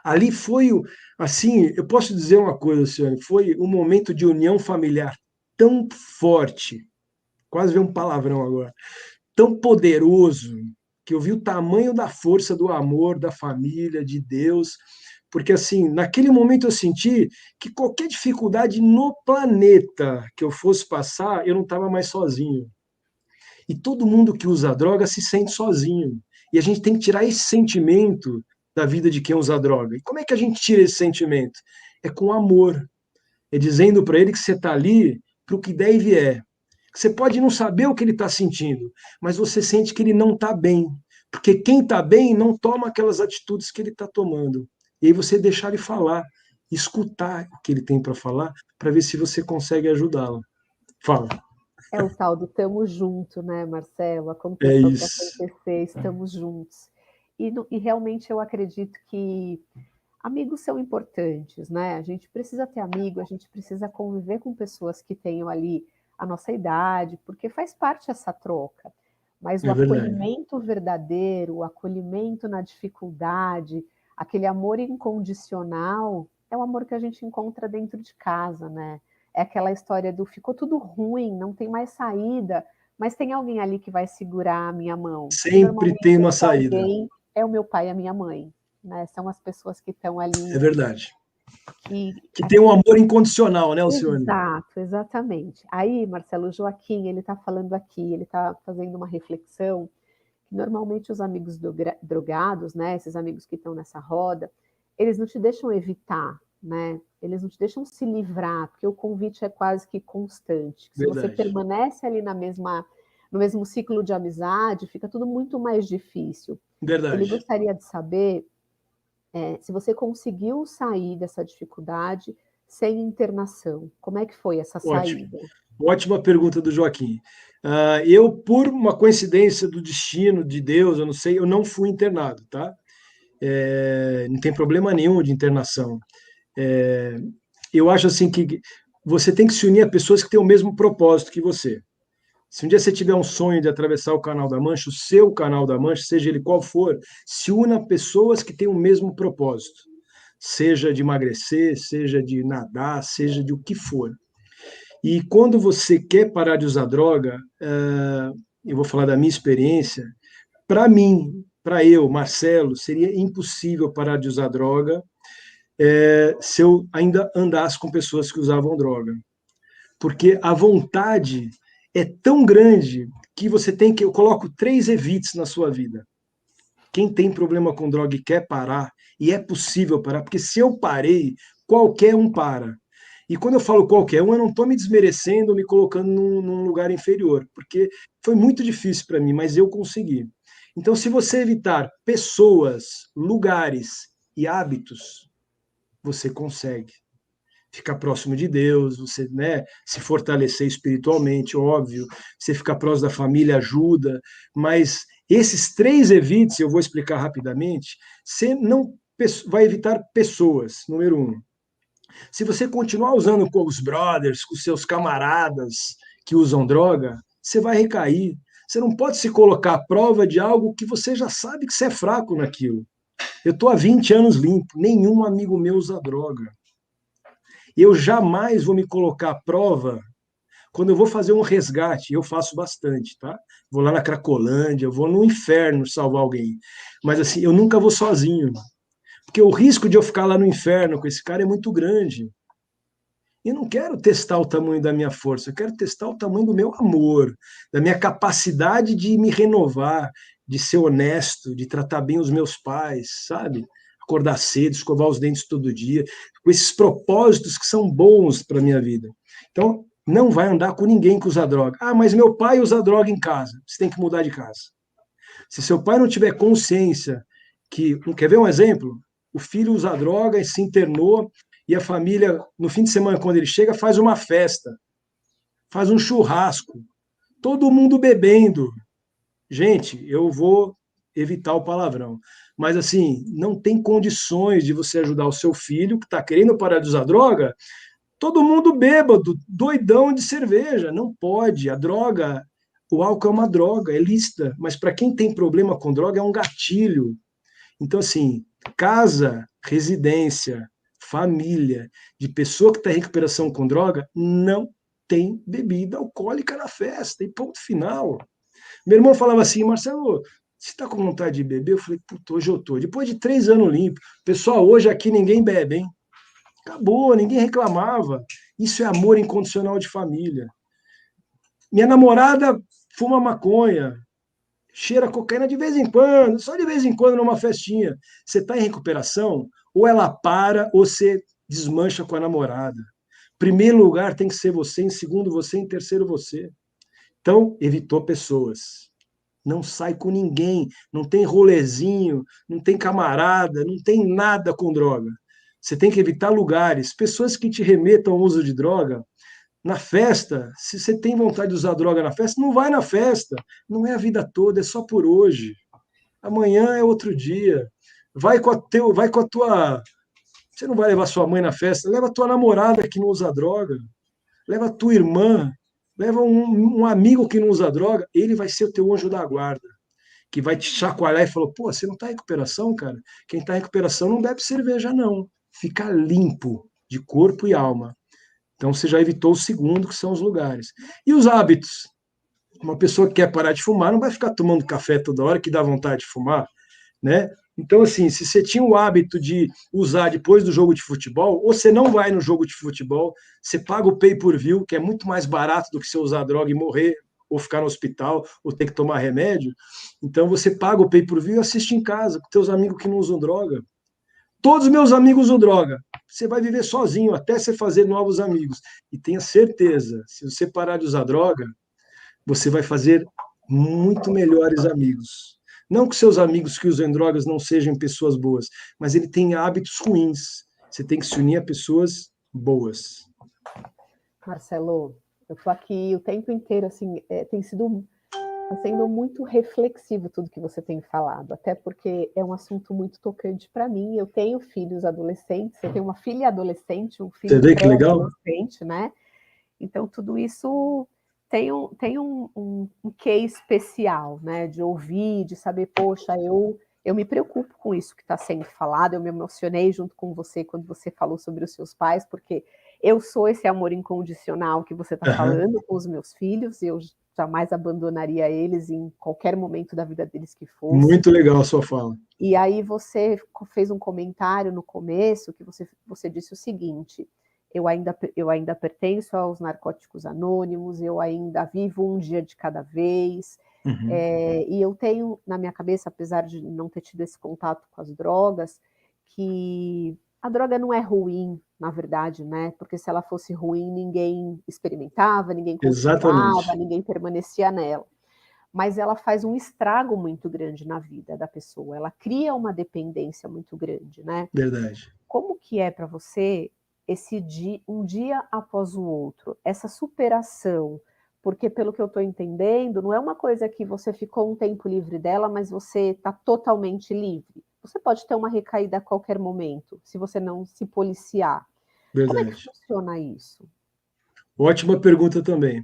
Ali foi, assim, eu posso dizer uma coisa, Luciane, foi um momento de união familiar tão forte, quase veio um palavrão agora, tão poderoso, que eu vi o tamanho da força do amor, da família, de Deus, porque assim, naquele momento eu senti que qualquer dificuldade no planeta que eu fosse passar, eu não estava mais sozinho. E todo mundo que usa droga se sente sozinho. E a gente tem que tirar esse sentimento da vida de quem usa droga. E como é que a gente tira esse sentimento? É com amor. É dizendo para ele que você está ali para o que der e vier. Você pode não saber o que ele está sentindo, mas você sente que ele não está bem. Porque quem está bem não toma aquelas atitudes que ele está tomando. E aí você deixar ele falar, escutar o que ele tem para falar, para ver se você consegue ajudá-lo. Fala. É o tal do tamo junto, né, Marcelo? É Aconteça o que isso. acontecer, estamos juntos. E realmente eu acredito que amigos são importantes, né? A gente precisa ter amigo, a gente precisa conviver com pessoas que tenham ali a nossa idade, porque faz parte essa troca. Mas o É verdade. acolhimento verdadeiro, o acolhimento na dificuldade, aquele amor incondicional, é o amor que a gente encontra dentro de casa, né? É aquela história do ficou tudo ruim, não tem mais saída, mas tem alguém ali que vai segurar a minha mão. E Sempre normalmente tem uma esse saída. alguém é o meu pai e a minha mãe, né? São as pessoas que estão É ali, verdade. que Que tem um amor incondicional, né, Alcione? exato, exatamente. Aí, Marcelo Joaquim, ele está falando aqui, ele está fazendo uma reflexão Normalmente os amigos drogados, né, esses amigos que estão nessa roda, eles não te deixam evitar, né? Eles não te deixam se livrar, porque o convite é quase que constante. Se você Verdade. permanece ali no mesmo ciclo de amizade, fica tudo muito mais difícil. Ele Verdade. gostaria de saber se você conseguiu sair dessa dificuldade sem internação. Como é que foi essa Ótimo. saída? Ótima pergunta do Joaquim. Eu, por uma coincidência do destino, de Deus, eu não sei, eu não fui internado, tá? Não tem problema nenhum de internação. Eu acho assim que você tem que se unir a pessoas que têm o mesmo propósito que você. Se um dia você tiver um sonho de atravessar o Canal da Mancha, o seu Canal da Mancha, seja ele qual for, se una a pessoas que têm o mesmo propósito. Seja de emagrecer, seja de nadar, seja de o que for. E quando você quer parar de usar droga, eu vou falar da minha experiência, para mim, para eu, Marcelo, seria impossível parar de usar droga se eu ainda andasse com pessoas que usavam droga. Porque a vontade é tão grande que você tem que... Eu coloco 3 evites na sua vida. Quem tem problema com droga e quer parar, e é possível parar, porque se eu parei, qualquer um para. E quando eu falo qualquer um, eu não estou me desmerecendo, me colocando num lugar inferior, porque foi muito difícil para mim, mas eu consegui. Então, se você evitar pessoas, lugares e hábitos, você consegue ficar próximo de Deus, você, né, se fortalecer espiritualmente, óbvio, você ficar próximo da família ajuda, mas esses 3 evites, eu vou explicar rapidamente, você não vai evitar pessoas, número 1. Se você continuar usando com os brothers, com os seus camaradas que usam droga, você vai recair. Você não pode se colocar à prova de algo que você já sabe que você é fraco naquilo. Eu estou há 20 anos limpo, nenhum amigo meu usa droga. Eu jamais vou me colocar à prova quando eu vou fazer um resgate, eu faço bastante, tá? Vou lá na Cracolândia, eu vou no inferno salvar alguém. Mas assim, eu nunca vou sozinho. Porque o risco de eu ficar lá no inferno com esse cara é muito grande. E não quero testar o tamanho da minha força, eu quero testar o tamanho do meu amor, da minha capacidade de me renovar, de ser honesto, de tratar bem os meus pais, sabe? Acordar cedo, escovar os dentes todo dia, com esses propósitos que são bons para a minha vida. Então, não vai andar com ninguém que usa droga. Ah, mas meu pai usa droga em casa. Você tem que mudar de casa. Se seu pai não tiver consciência que... Quer ver um exemplo? O filho usa droga e se internou, e a família, no fim de semana, quando ele chega, faz uma festa, faz um churrasco, todo mundo bebendo. Gente, eu vou evitar o palavrão, mas assim, não tem condições de você ajudar o seu filho que está querendo parar de usar droga, todo mundo bêbado, doidão de cerveja. Não pode. A droga, o álcool é uma droga, é lícita, mas para quem tem problema com droga é um gatilho. Então, assim, casa, residência, família, de pessoa que está em recuperação com droga, não tem bebida alcoólica na festa, e ponto final. Meu irmão falava assim, Marcelo, você está com vontade de beber? Eu falei, puta, hoje eu tô. Depois de 3 anos limpo, pessoal, hoje aqui ninguém bebe, hein? Acabou, ninguém reclamava. Isso é amor incondicional de família. Minha namorada fuma maconha, cheira cocaína de vez em quando, só de vez em quando numa festinha. Você está em recuperação, ou ela para, ou você desmancha com a namorada. Primeiro lugar tem que ser você, em segundo você, em terceiro você. Então, evitou pessoas. Não sai com ninguém, não tem rolezinho, não tem camarada, não tem nada com droga. Você tem que evitar lugares, pessoas que te remetam ao uso de droga. Na festa, se você tem vontade de usar droga na festa, não vai na festa. Não é a vida toda, é só por hoje. Amanhã é outro dia. Vai com a tua... Você não vai levar sua mãe na festa, leva a tua namorada que não usa droga, leva a tua irmã, leva um amigo que não usa droga, ele vai ser o teu anjo da guarda, que vai te chacoalhar e falar, pô, você não está em recuperação, cara? Quem está em recuperação não bebe cerveja, não. Fica limpo de corpo e alma. Então você já evitou o segundo, que são os lugares. E os hábitos? Uma pessoa que quer parar de fumar não vai ficar tomando café toda hora que dá vontade de fumar, né? Então, assim, se você tinha o hábito de usar depois do jogo de futebol, ou você não vai no jogo de futebol, você paga o pay-per-view, que é muito mais barato do que você usar droga e morrer ou ficar no hospital, ou ter que tomar remédio. Então você paga o pay-per-view e assiste em casa, com teus amigos que não usam droga. Todos os meus amigos usam droga. Você vai viver sozinho até você fazer novos amigos. E tenha certeza, se você parar de usar droga, você vai fazer muito melhores amigos. Não que seus amigos que usam drogas não sejam pessoas boas, mas ele tem hábitos ruins. Você tem que se unir a pessoas boas. Marcelo, eu estou aqui o tempo inteiro, assim, tá sendo muito reflexivo tudo que você tem falado, até porque é um assunto muito tocante para mim. Eu tenho filhos adolescentes, eu tenho uma filha adolescente, um filho Você vê que legal? pré-adolescente, né? Então, tudo isso tem um quê especial, né? De ouvir, de saber, poxa, eu me preocupo com isso que está sendo falado, eu me emocionei junto com você quando você falou sobre os seus pais, porque eu sou esse amor incondicional que você está falando com os meus filhos, eu jamais abandonaria eles em qualquer momento da vida deles que fosse. Muito legal a sua fala. E aí você fez um comentário no começo que você disse o seguinte: eu ainda pertenço aos Narcóticos Anônimos, eu ainda vivo um dia de cada vez. Uhum. E eu tenho na minha cabeça, apesar de não ter tido esse contato com as drogas, que a droga não é ruim, na verdade, né? Porque se ela fosse ruim, ninguém experimentava, ninguém continuava, Exatamente. ninguém permanecia nela. Mas ela faz um estrago muito grande na vida da pessoa, ela cria uma dependência muito grande, né? Verdade. Como que é para você um dia após o outro, essa superação? Porque, pelo que eu estou entendendo, não é uma coisa que você ficou um tempo livre dela, mas você está totalmente livre. Você pode ter uma recaída a qualquer momento, se você não se policiar. Como é que Verdade. funciona isso? Ótima pergunta também.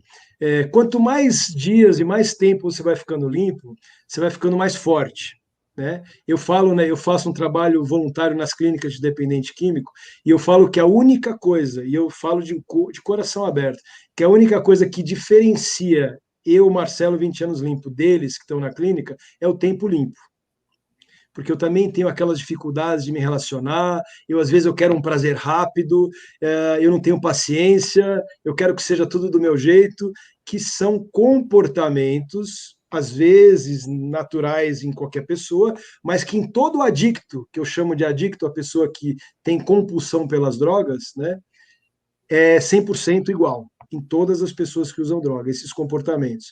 Quanto mais dias e mais tempo você vai ficando limpo, você vai ficando mais forte, né? Eu falo, né, eu faço um trabalho voluntário nas clínicas de dependente químico e eu falo que a única coisa, e eu falo de coração aberto, que a única coisa que diferencia eu, Marcelo, 20 anos limpo, deles que estão na clínica, é o tempo limpo. Porque eu também tenho aquelas dificuldades de me relacionar, às vezes eu quero um prazer rápido, eu não tenho paciência, eu quero que seja tudo do meu jeito, que são comportamentos, às vezes naturais em qualquer pessoa, mas que em todo adicto, que eu chamo de adicto, a pessoa que tem compulsão pelas drogas, né, é 100% igual em todas as pessoas que usam droga, esses comportamentos.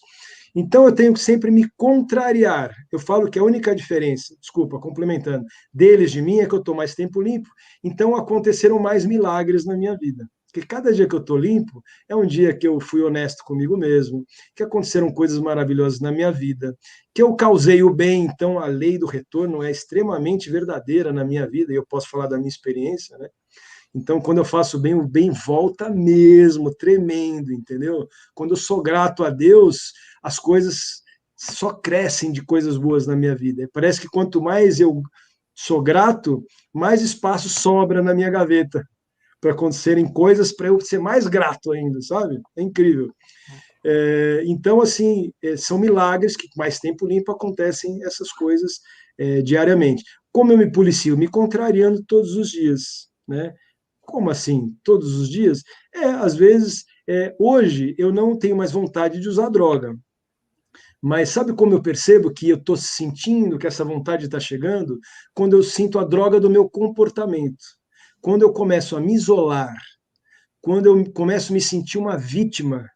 Então, eu tenho que sempre me contrariar. Eu falo que a única diferença, desculpa, complementando, deles de mim é que eu estou mais tempo limpo, então aconteceram mais milagres na minha vida. Porque cada dia que eu estou limpo é um dia que eu fui honesto comigo mesmo, que aconteceram coisas maravilhosas na minha vida, que eu causei o bem, então a lei do retorno é extremamente verdadeira na minha vida, e eu posso falar da minha experiência, né? Então, quando eu faço bem, o bem volta mesmo, tremendo, entendeu? Quando eu sou grato a Deus, as coisas só crescem de coisas boas na minha vida. Parece que quanto mais eu sou grato, mais espaço sobra na minha gaveta para acontecerem coisas para eu ser mais grato ainda, sabe? É incrível. Então, assim, são milagres que, mais tempo limpo, acontecem essas coisas diariamente. Como eu me policio? Me contrariando todos os dias, né? Como assim? Todos os dias? Às vezes, hoje eu não tenho mais vontade de usar droga. Mas sabe como eu percebo que eu estou sentindo que essa vontade está chegando? Quando eu sinto a droga do meu comportamento. Quando eu começo a me isolar. Quando eu começo a me sentir uma vítima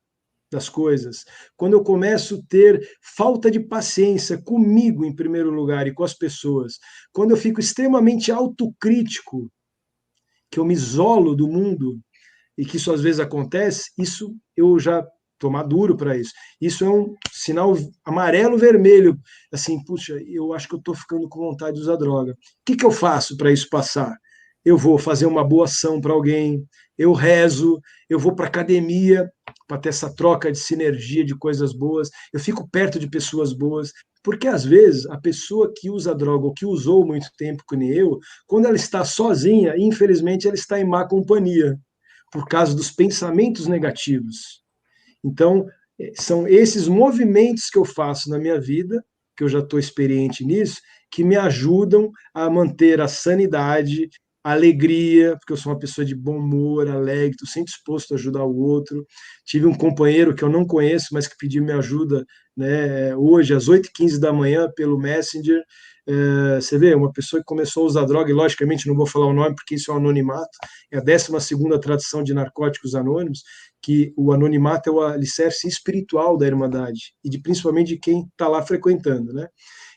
das coisas. Quando eu começo a ter falta de paciência comigo, em primeiro lugar, e com as pessoas. Quando eu fico extremamente autocrítico, que eu me isolo do mundo, e que isso às vezes acontece, isso eu já estou maduro para isso. Isso é um sinal amarelo-vermelho, assim, puxa, eu acho que eu estou ficando com vontade de usar droga. O que eu faço para isso passar? Eu vou fazer uma boa ação para alguém, eu rezo, eu vou para academia para ter essa troca de sinergia de coisas boas, eu fico perto de pessoas boas, porque às vezes a pessoa que usa droga ou que usou muito tempo, que nem eu, quando ela está sozinha, infelizmente ela está em má companhia, por causa dos pensamentos negativos. Então, são esses movimentos que eu faço na minha vida, que eu já estou experiente nisso, que me ajudam a manter a sanidade, alegria, porque eu sou uma pessoa de bom humor, alegre, estou sempre disposto a ajudar o outro. Tive um companheiro que eu não conheço, mas que pediu minha ajuda, né, hoje, às 8h15 da manhã, pelo Messenger. Você vê, uma pessoa que começou a usar droga, e logicamente não vou falar o nome, porque isso é um anonimato, é a 12ª tradição de Narcóticos Anônimos, que o anonimato é o alicerce espiritual da Irmandade, e principalmente de quem está lá frequentando, né?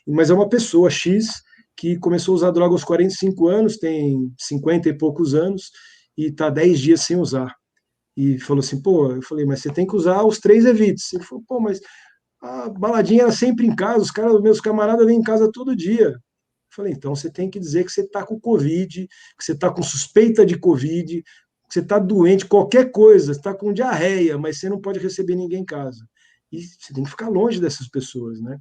Mas é uma pessoa X que começou a usar droga aos 45 anos, tem 50 e poucos anos, e está 10 dias sem usar. E falou assim, pô, eu falei, mas você tem que usar os 3 evites. Ele falou, pô, mas a baladinha era sempre em casa, meus camaradas vêm em casa todo dia. Eu falei, então você tem que dizer que você está com Covid, que você está com suspeita de Covid, que você está doente, qualquer coisa, você está com diarreia, mas você não pode receber ninguém em casa. E você tem que ficar longe dessas pessoas, né?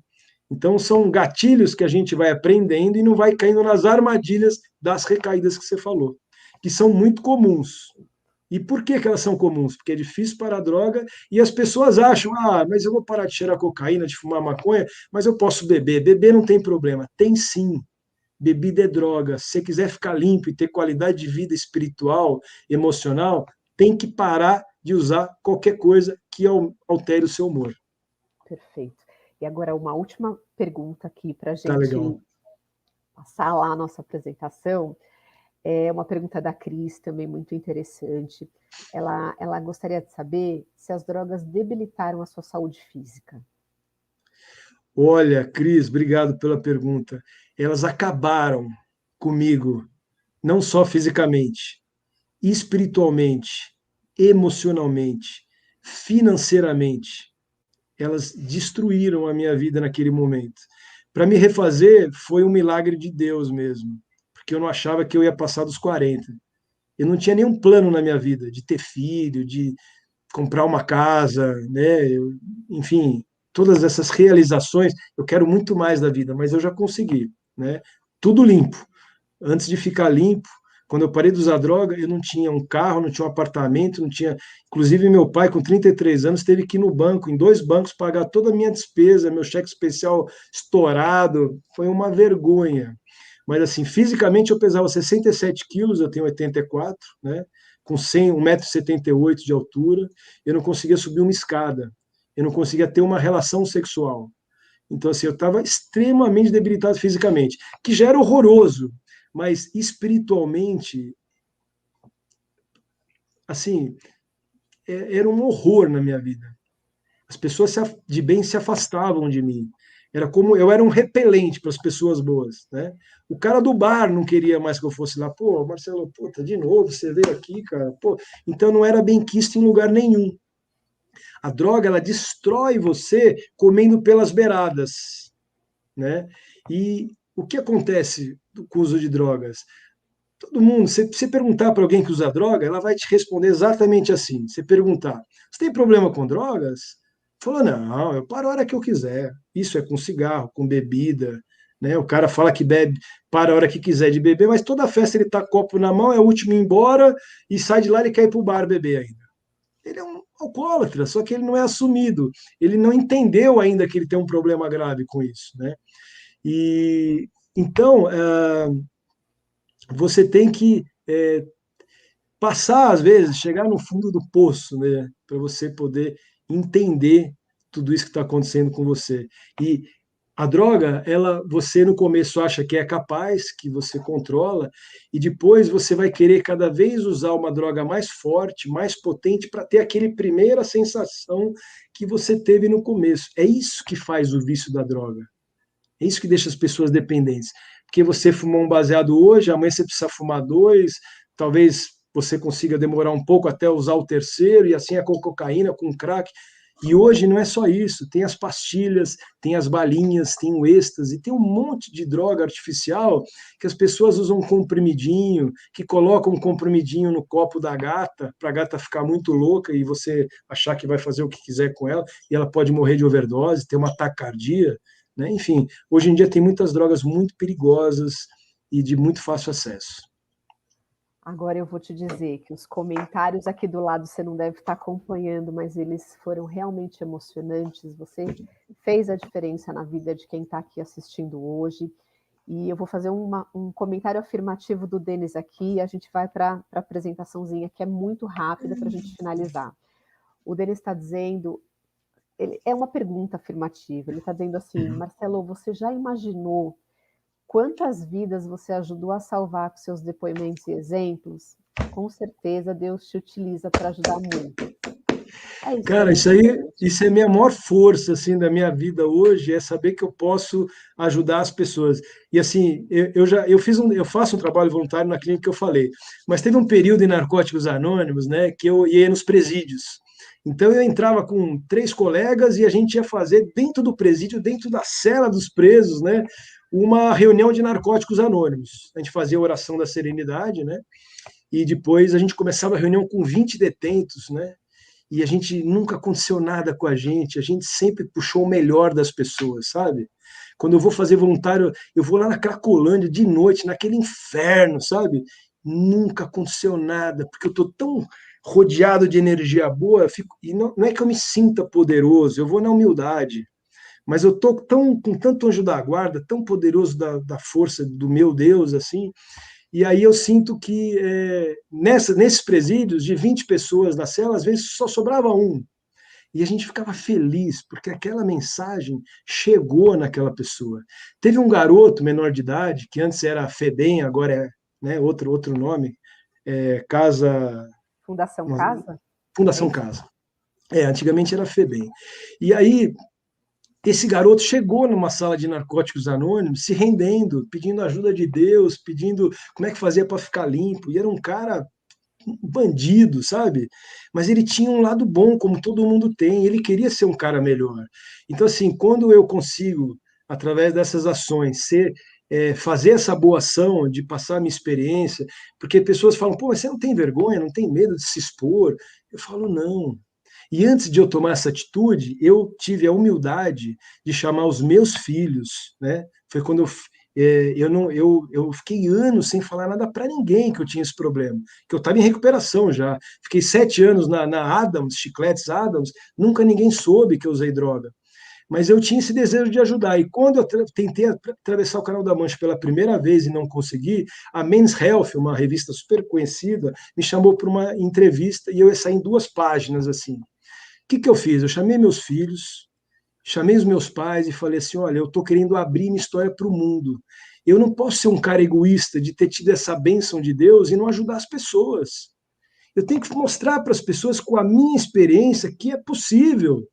Então, são gatilhos que a gente vai aprendendo e não vai caindo nas armadilhas das recaídas que você falou, que são muito comuns. E por que elas são comuns? Porque é difícil parar a droga e as pessoas acham, mas eu vou parar de cheirar cocaína, de fumar maconha, mas eu posso beber. Beber não tem problema. Tem sim. Bebida é droga. Se você quiser ficar limpo e ter qualidade de vida espiritual, emocional, tem que parar de usar qualquer coisa que altere o seu humor. Perfeito. E agora uma última pergunta aqui para a Tá legal. gente passar lá a nossa apresentação. É uma pergunta da Cris, também muito interessante. Ela gostaria de saber se as drogas debilitaram a sua saúde física. Olha, Cris, obrigado pela pergunta. Elas acabaram comigo, não só fisicamente, espiritualmente, emocionalmente, financeiramente. Elas destruíram a minha vida naquele momento. Para me refazer, foi um milagre de Deus mesmo, porque eu não achava que eu ia passar dos 40. Eu não tinha nenhum plano na minha vida de ter filho, de comprar uma casa, né? Enfim, todas essas realizações, eu quero muito mais da vida, mas eu já consegui, né? Tudo limpo. Antes de ficar limpo, quando eu parei de usar droga, eu não tinha um carro, não tinha um apartamento, não tinha. Inclusive, meu pai, com 33 anos, teve que ir no banco, em 2 bancos, pagar toda a minha despesa, meu cheque especial estourado. Foi uma vergonha. Mas, assim, fisicamente eu pesava 67 quilos, eu tenho 84, né? Com 1,78 m de altura, eu não conseguia subir uma escada, eu não conseguia ter uma relação sexual. Então, assim, eu estava extremamente debilitado fisicamente, que já era horroroso, mas espiritualmente, assim, era um horror na minha vida. As pessoas de bem se afastavam de mim. Era como eu era um repelente para as pessoas boas, né? O cara do bar não queria mais que eu fosse lá. Pô, Marcelo, puta, de novo você veio aqui, cara. Pô, então não era bem quisto em lugar nenhum. A droga, ela destrói você comendo pelas beiradas, né? E o que acontece com o uso de drogas? Todo mundo, se você perguntar para alguém que usa droga, ela vai te responder exatamente assim. Você perguntar, você tem problema com drogas? Falou, não, eu paro a hora que eu quiser. Isso é com cigarro, com bebida, né? O cara fala que bebe, para a hora que quiser de beber, mas toda festa ele tá com copo na mão, é o último a ir embora e sai de lá e quer ir pro bar beber ainda. Ele é um alcoólatra, só que ele não é assumido. Ele não entendeu ainda que ele tem um problema grave com isso, né? E então, você tem que passar, às vezes, chegar no fundo do poço, né, para você poder entender tudo isso que está acontecendo com você. E a droga, você no começo acha que é capaz, que você controla, e depois você vai querer cada vez usar uma droga mais forte, mais potente, para ter aquele primeira sensação que você teve no começo. É isso que faz o vício da droga. É isso que deixa as pessoas dependentes. Porque você fumou um baseado hoje, amanhã você precisa fumar 2, talvez você consiga demorar um pouco até usar o terceiro, e assim é com cocaína, com crack. E hoje não é só isso, tem as pastilhas, tem as balinhas, tem o êxtase, tem um monte de droga artificial que as pessoas usam um comprimidinho, que colocam um comprimidinho no copo da gata, para a gata ficar muito louca e você achar que vai fazer o que quiser com ela, e ela pode morrer de overdose, ter uma taquicardia, né? Enfim, hoje em dia tem muitas drogas muito perigosas e de muito fácil acesso. Agora eu vou te dizer que os comentários aqui do lado você não deve estar acompanhando, mas eles foram realmente emocionantes. Você fez a diferença na vida de quem está aqui assistindo hoje. E eu vou fazer um comentário afirmativo do Denis aqui, e a gente vai para a apresentaçãozinha, que é muito rápida para a gente finalizar. O Denis está dizendo, é uma pergunta afirmativa, ele está dizendo assim, Marcelo, você já imaginou quantas vidas você ajudou a salvar com seus depoimentos e exemplos? Com certeza Deus te utiliza para ajudar muito. É isso, Cara, Denis. isso é a minha maior força assim da minha vida hoje, é saber que eu posso ajudar as pessoas. E assim, eu faço um trabalho voluntário na clínica que eu falei, mas teve um período em Narcóticos Anônimos, né, que eu ia nos presídios. Então eu entrava com 3 colegas e a gente ia fazer dentro do presídio, dentro da cela dos presos, né, uma reunião de Narcóticos Anônimos. A gente fazia a oração da serenidade, né? E depois a gente começava a reunião com 20 detentos, né? E a gente nunca aconteceu nada com a gente sempre puxou o melhor das pessoas, sabe? Quando eu vou fazer voluntário, eu vou lá na Cracolândia de noite, naquele inferno, sabe? Nunca aconteceu nada, porque eu tô tão rodeado de energia boa, e não é que eu me sinta poderoso, eu vou na humildade, mas eu tô com tanto anjo da guarda, tão poderoso da força do meu Deus, assim, e aí eu sinto que nesses presídios, de 20 pessoas na cela, às vezes só sobrava um. E a gente ficava feliz, porque aquela mensagem chegou naquela pessoa. Teve um garoto menor de idade, que antes era FEBEM, agora é, né, outro nome, Casa... Fundação Casa? É Fundação isso? Casa. Antigamente era FEBEM. E aí esse garoto chegou numa sala de narcóticos anônimos, se rendendo, pedindo ajuda de Deus, pedindo como é que fazia para ficar limpo. E era um cara bandido, sabe? Mas ele tinha um lado bom, como todo mundo tem. Ele queria ser um cara melhor. Então, assim, quando eu consigo, através dessas ações, fazer essa boa ação de passar a minha experiência, porque pessoas falam, pô, mas você não tem vergonha, não tem medo de se expor? Eu falo, não. E antes de eu tomar essa atitude, eu tive a humildade de chamar os meus filhos, né? Foi quando eu fiquei anos sem falar nada para ninguém que eu tinha esse problema, que eu estava em recuperação já. Fiquei 7 anos na Adams, Chicletes Adams, nunca ninguém soube que eu usei droga. Mas eu tinha esse desejo de ajudar. E quando eu tentei atravessar o Canal da Mancha pela primeira vez e não consegui, a Men's Health, uma revista super conhecida, me chamou para uma entrevista e eu ia sair em 2 páginas assim. Que eu fiz? Eu chamei meus filhos, chamei os meus pais e falei assim: olha, eu estou querendo abrir minha história para o mundo. Eu não posso ser um cara egoísta de ter tido essa bênção de Deus e não ajudar as pessoas. Eu tenho que mostrar para as pessoas com a minha experiência que é possível.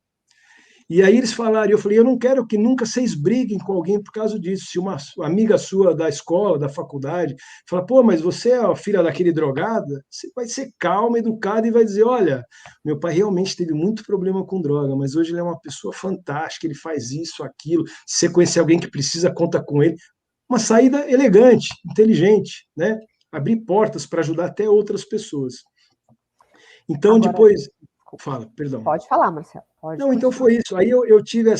E aí eles falaram, eu falei, eu não quero que nunca vocês briguem com alguém por causa disso. Se uma amiga sua da escola, da faculdade, fala, pô, mas você é a filha daquele drogado, você vai ser calma, educada e vai dizer, olha, meu pai realmente teve muito problema com droga, mas hoje ele é uma pessoa fantástica, ele faz isso, aquilo. Se você conhecer alguém que precisa, conta com ele. Uma saída elegante, inteligente, né? Abrir portas para ajudar até outras pessoas. Então, Agora, depois... Fala, perdão. pode falar, Marcelo, pode Não, então continuar. foi isso. Aí eu tive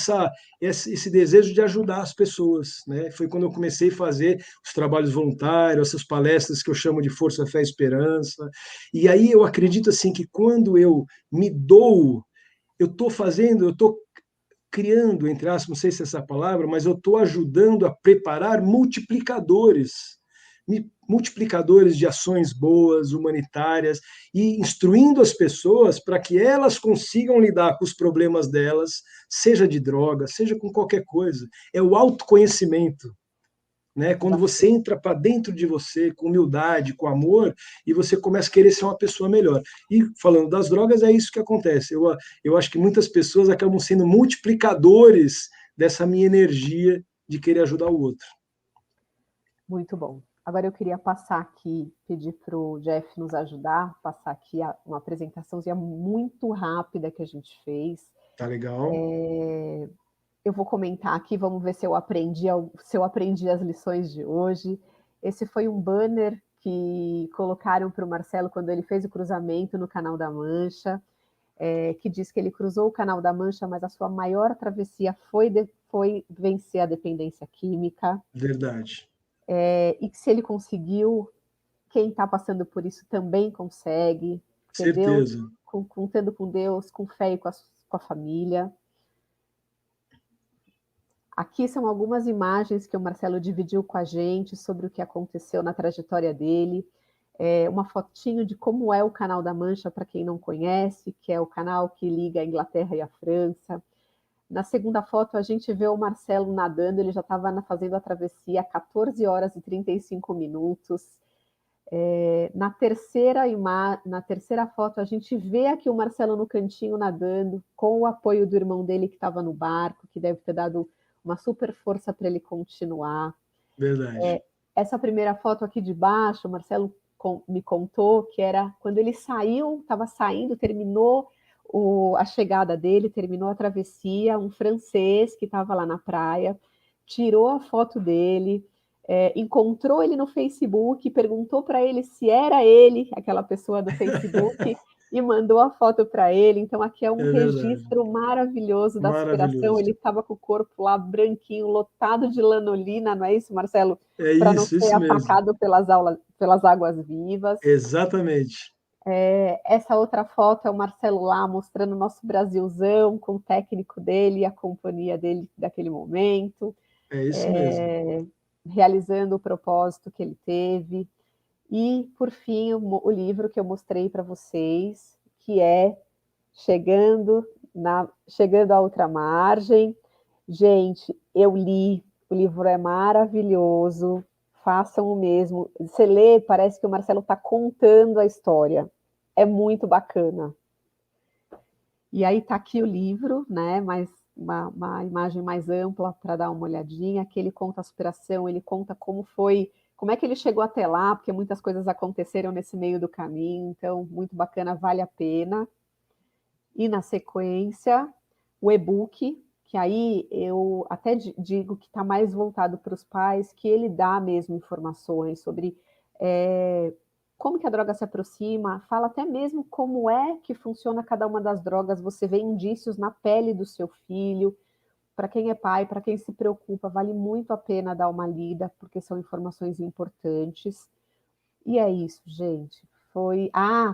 esse desejo de ajudar as pessoas, né? Foi quando eu comecei a fazer os trabalhos voluntários, essas palestras que eu chamo de Força, Fé e Esperança. E aí eu acredito assim que quando eu me dou, eu estou criando, entre aspas, não sei se é essa palavra, mas eu estou ajudando a preparar multiplicadores de ações boas, humanitárias, e instruindo as pessoas para que elas consigam lidar com os problemas delas, seja de droga, seja com qualquer coisa. É o autoconhecimento. Né? Quando você entra para dentro de você com humildade, com amor, e você começa a querer ser uma pessoa melhor. E falando das drogas, é isso que acontece. Eu acho que muitas pessoas acabam sendo multiplicadores dessa minha energia de querer ajudar o outro. Muito bom. Agora eu queria passar aqui, pedir para o Jeff nos ajudar, passar aqui uma apresentaçãozinha muito rápida que a gente fez. Tá legal? Eu vou comentar aqui, vamos ver se eu aprendi as lições de hoje. Esse foi um banner que colocaram para o Marcelo quando ele fez o cruzamento no Canal da Mancha, que diz que ele cruzou o Canal da Mancha, mas a sua maior travessia foi vencer a dependência química. Verdade. E que se ele conseguiu, quem está passando por isso também consegue. Entendeu? Certeza. Contando com Deus, com fé e com a família. Aqui são algumas imagens que o Marcelo dividiu com a gente sobre o que aconteceu na trajetória dele. Uma fotinho de como é o Canal da Mancha, para quem não conhece, que é o canal que liga a Inglaterra e a França. Na segunda foto, a gente vê o Marcelo nadando, ele já estava fazendo a travessia a 14 horas e 35 minutos. Na terceira foto, a gente vê aqui o Marcelo no cantinho nadando, com o apoio do irmão dele que estava no barco, que deve ter dado uma super força para ele continuar. Verdade. Essa primeira foto aqui de baixo, o Marcelo me contou que era quando ele saiu, estava saindo, terminou a chegada dele, terminou a travessia, um francês que estava lá na praia, tirou a foto dele, encontrou ele no Facebook, perguntou para ele se era ele, aquela pessoa do Facebook, e mandou a foto para ele. Então, aqui é um verdade. registro maravilhoso da superação. Maravilhoso. Ele estava com o corpo lá branquinho, lotado de lanolina, não é isso, Marcelo? É Para não ser isso mesmo. atacado pelas águas vivas. Exatamente. Essa outra foto é o Marcelo lá mostrando o nosso Brasilzão com o técnico dele e a companhia dele daquele momento, É isso mesmo. realizando o propósito que ele teve. E, por fim, o livro que eu mostrei para vocês, que é Chegando à Outra Margem. Gente, eu li, o livro é maravilhoso, façam o mesmo. Você lê, parece que o Marcelo está contando a história. É muito bacana. E aí está aqui o livro, né? Mas uma imagem mais ampla para dar uma olhadinha. Aqui ele conta a superação, ele conta como foi, como é que ele chegou até lá, porque muitas coisas aconteceram nesse meio do caminho. Então, muito bacana, vale a pena. E na sequência, o e-book, que aí eu até digo que está mais voltado para os pais, que ele dá mesmo informações sobre como que a droga se aproxima, fala até mesmo como é que funciona cada uma das drogas, você vê indícios na pele do seu filho. Para quem é pai, para quem se preocupa, vale muito a pena dar uma lida, porque são informações importantes. E é isso, gente.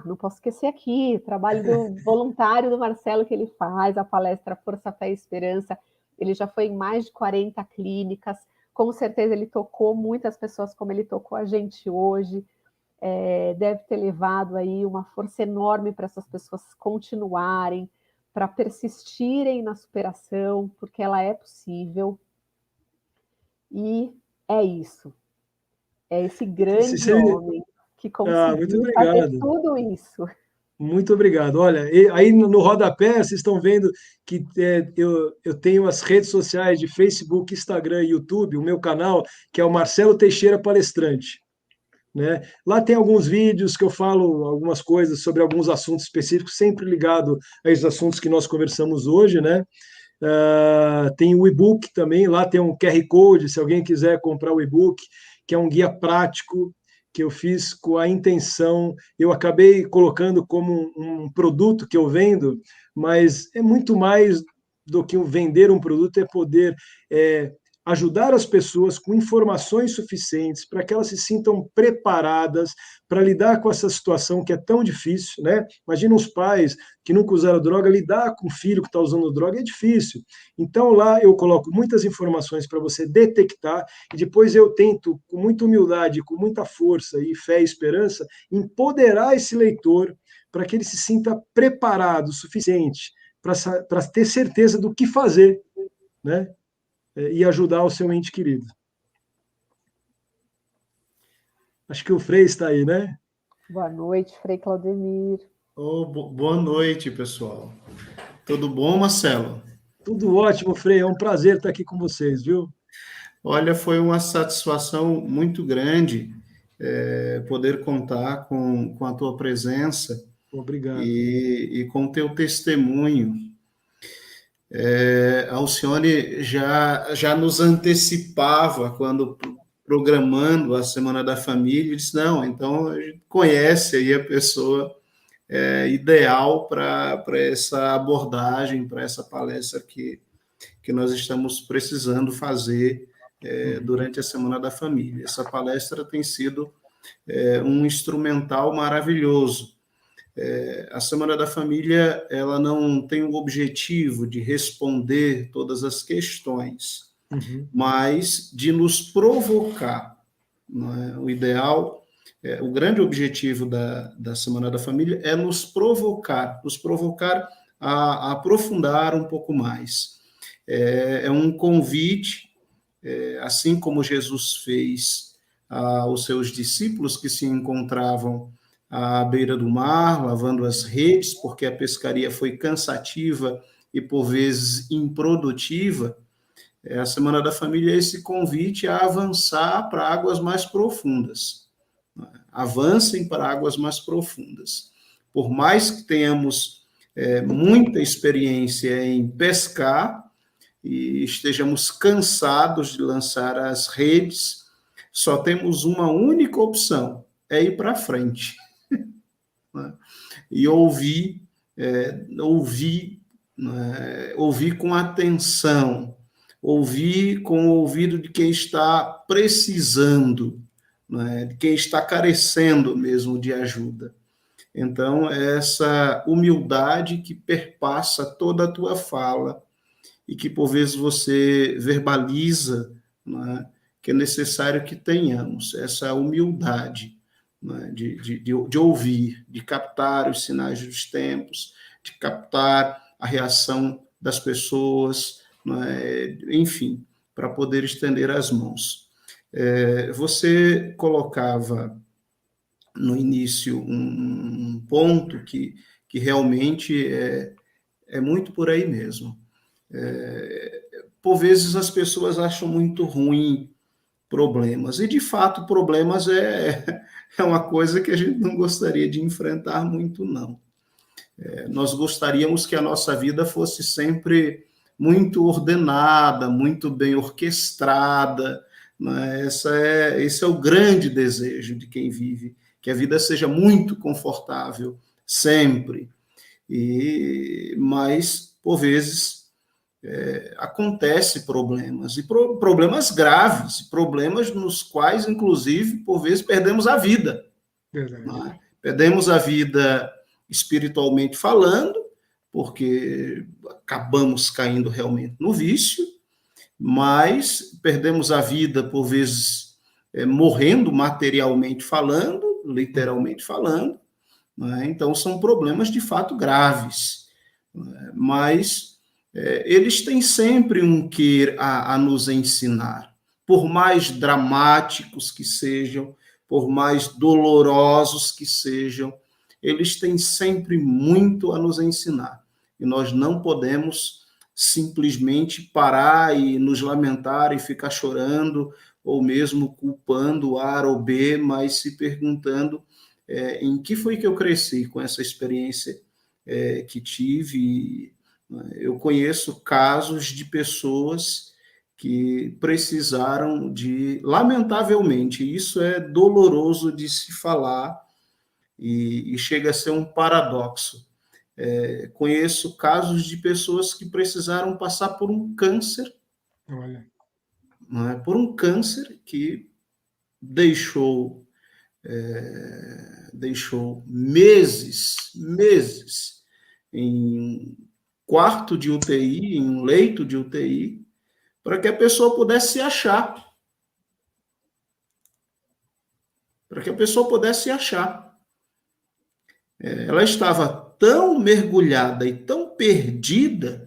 Não posso esquecer aqui, o trabalho do voluntário do Marcelo que ele faz, a palestra Força, Fé e Esperança. Ele já foi em mais de 40 clínicas, com certeza ele tocou muitas pessoas como ele tocou a gente hoje. Deve ter levado aí uma força enorme para essas pessoas continuarem, para persistirem na superação, porque ela é possível. E é isso. É esse grande homem que Muito conseguiu fazer obrigado. tudo isso. Muito obrigado. Olha, aí no rodapé, vocês estão vendo que eu tenho as redes sociais de Facebook, Instagram e YouTube, o meu canal, que é o Marcelo Teixeira Palestrante. Né? Lá tem alguns vídeos que eu falo algumas coisas sobre alguns assuntos específicos, sempre ligado a esses assuntos que nós conversamos hoje, né? Tem o e-book também, lá tem um QR Code, se alguém quiser comprar o e-book, que é um guia prático que eu fiz com a intenção, eu acabei colocando como um produto que eu vendo, mas é muito mais do que vender um produto, é poder ajudar as pessoas com informações suficientes para que elas se sintam preparadas para lidar com essa situação que é tão difícil, né? Imagina os pais que nunca usaram droga, lidar com o filho que está usando droga é difícil. Então lá eu coloco muitas informações para você detectar e depois eu tento, com muita humildade, com muita força e fé e esperança, empoderar esse leitor para que ele se sinta preparado o suficiente para ter certeza do que fazer, né? E ajudar o seu ente querido. Acho que o Frei está aí, né? Boa noite, Frei Claudemir. Boa noite, pessoal. Tudo bom, Marcelo? Tudo ótimo, Frei. É um prazer estar aqui com vocês, viu? Olha, foi uma satisfação muito grande poder contar com a tua presença Obrigado. e com o teu testemunho. A Alcione já nos antecipava quando programando a Semana da Família, e disse, não, então a gente conhece aí a pessoa ideal para essa abordagem, para essa palestra que nós estamos precisando fazer durante a Semana da Família. Essa palestra tem sido um instrumental maravilhoso. A Semana da Família ela não tem o objetivo de responder todas as questões, mas de nos provocar. Não é? O ideal, o grande objetivo da Semana da Família é nos provocar a aprofundar um pouco mais. É um convite, assim como Jesus fez aos seus discípulos que se encontravam à beira do mar, lavando as redes, porque a pescaria foi cansativa e, por vezes, improdutiva. A Semana da Família é esse convite a avançar para águas mais profundas. Avancem para águas mais profundas. Por mais que tenhamos muita experiência em pescar e estejamos cansados de lançar as redes, só temos uma única opção, é ir para frente. E ouvir com atenção, ouvir com o ouvido de quem está precisando, de quem está carecendo mesmo de ajuda. Então, essa humildade que perpassa toda a tua fala e que, por vezes, você verbaliza, que é necessário que tenhamos, essa humildade, de ouvir, de captar os sinais dos tempos, de captar a reação das pessoas, enfim, para poder estender as mãos. Você colocava no início um ponto que realmente é muito por aí mesmo. Por vezes as pessoas acham muito ruim problemas, e de fato problemas é uma coisa que a gente não gostaria de enfrentar muito, não. Nós gostaríamos que a nossa vida fosse sempre muito ordenada, muito bem orquestrada, né? Esse é o grande desejo de quem vive, que a vida seja muito confortável, sempre. Mas, por vezes, acontece problemas, e problemas graves, problemas nos quais, inclusive, por vezes, perdemos a vida. Né? Perdemos a vida espiritualmente falando, porque acabamos caindo realmente no vício, mas perdemos a vida, por vezes, morrendo materialmente falando, literalmente falando, né? Então, são problemas de fato graves, né? Mas eles têm sempre um quê a nos ensinar, por mais dramáticos que sejam, por mais dolorosos que sejam, eles têm sempre muito a nos ensinar. E nós não podemos simplesmente parar e nos lamentar e ficar chorando, ou mesmo culpando A ou B, mas se perguntando em que foi que eu cresci com essa experiência que tive. Eu conheço casos de pessoas que precisaram de, lamentavelmente, isso é doloroso de se falar e chega a ser um paradoxo. Conheço casos de pessoas que precisaram passar por um câncer, por um câncer que deixou meses em um quarto de UTI, em um leito de UTI, para que a pessoa pudesse se achar. Ela estava tão mergulhada e tão perdida,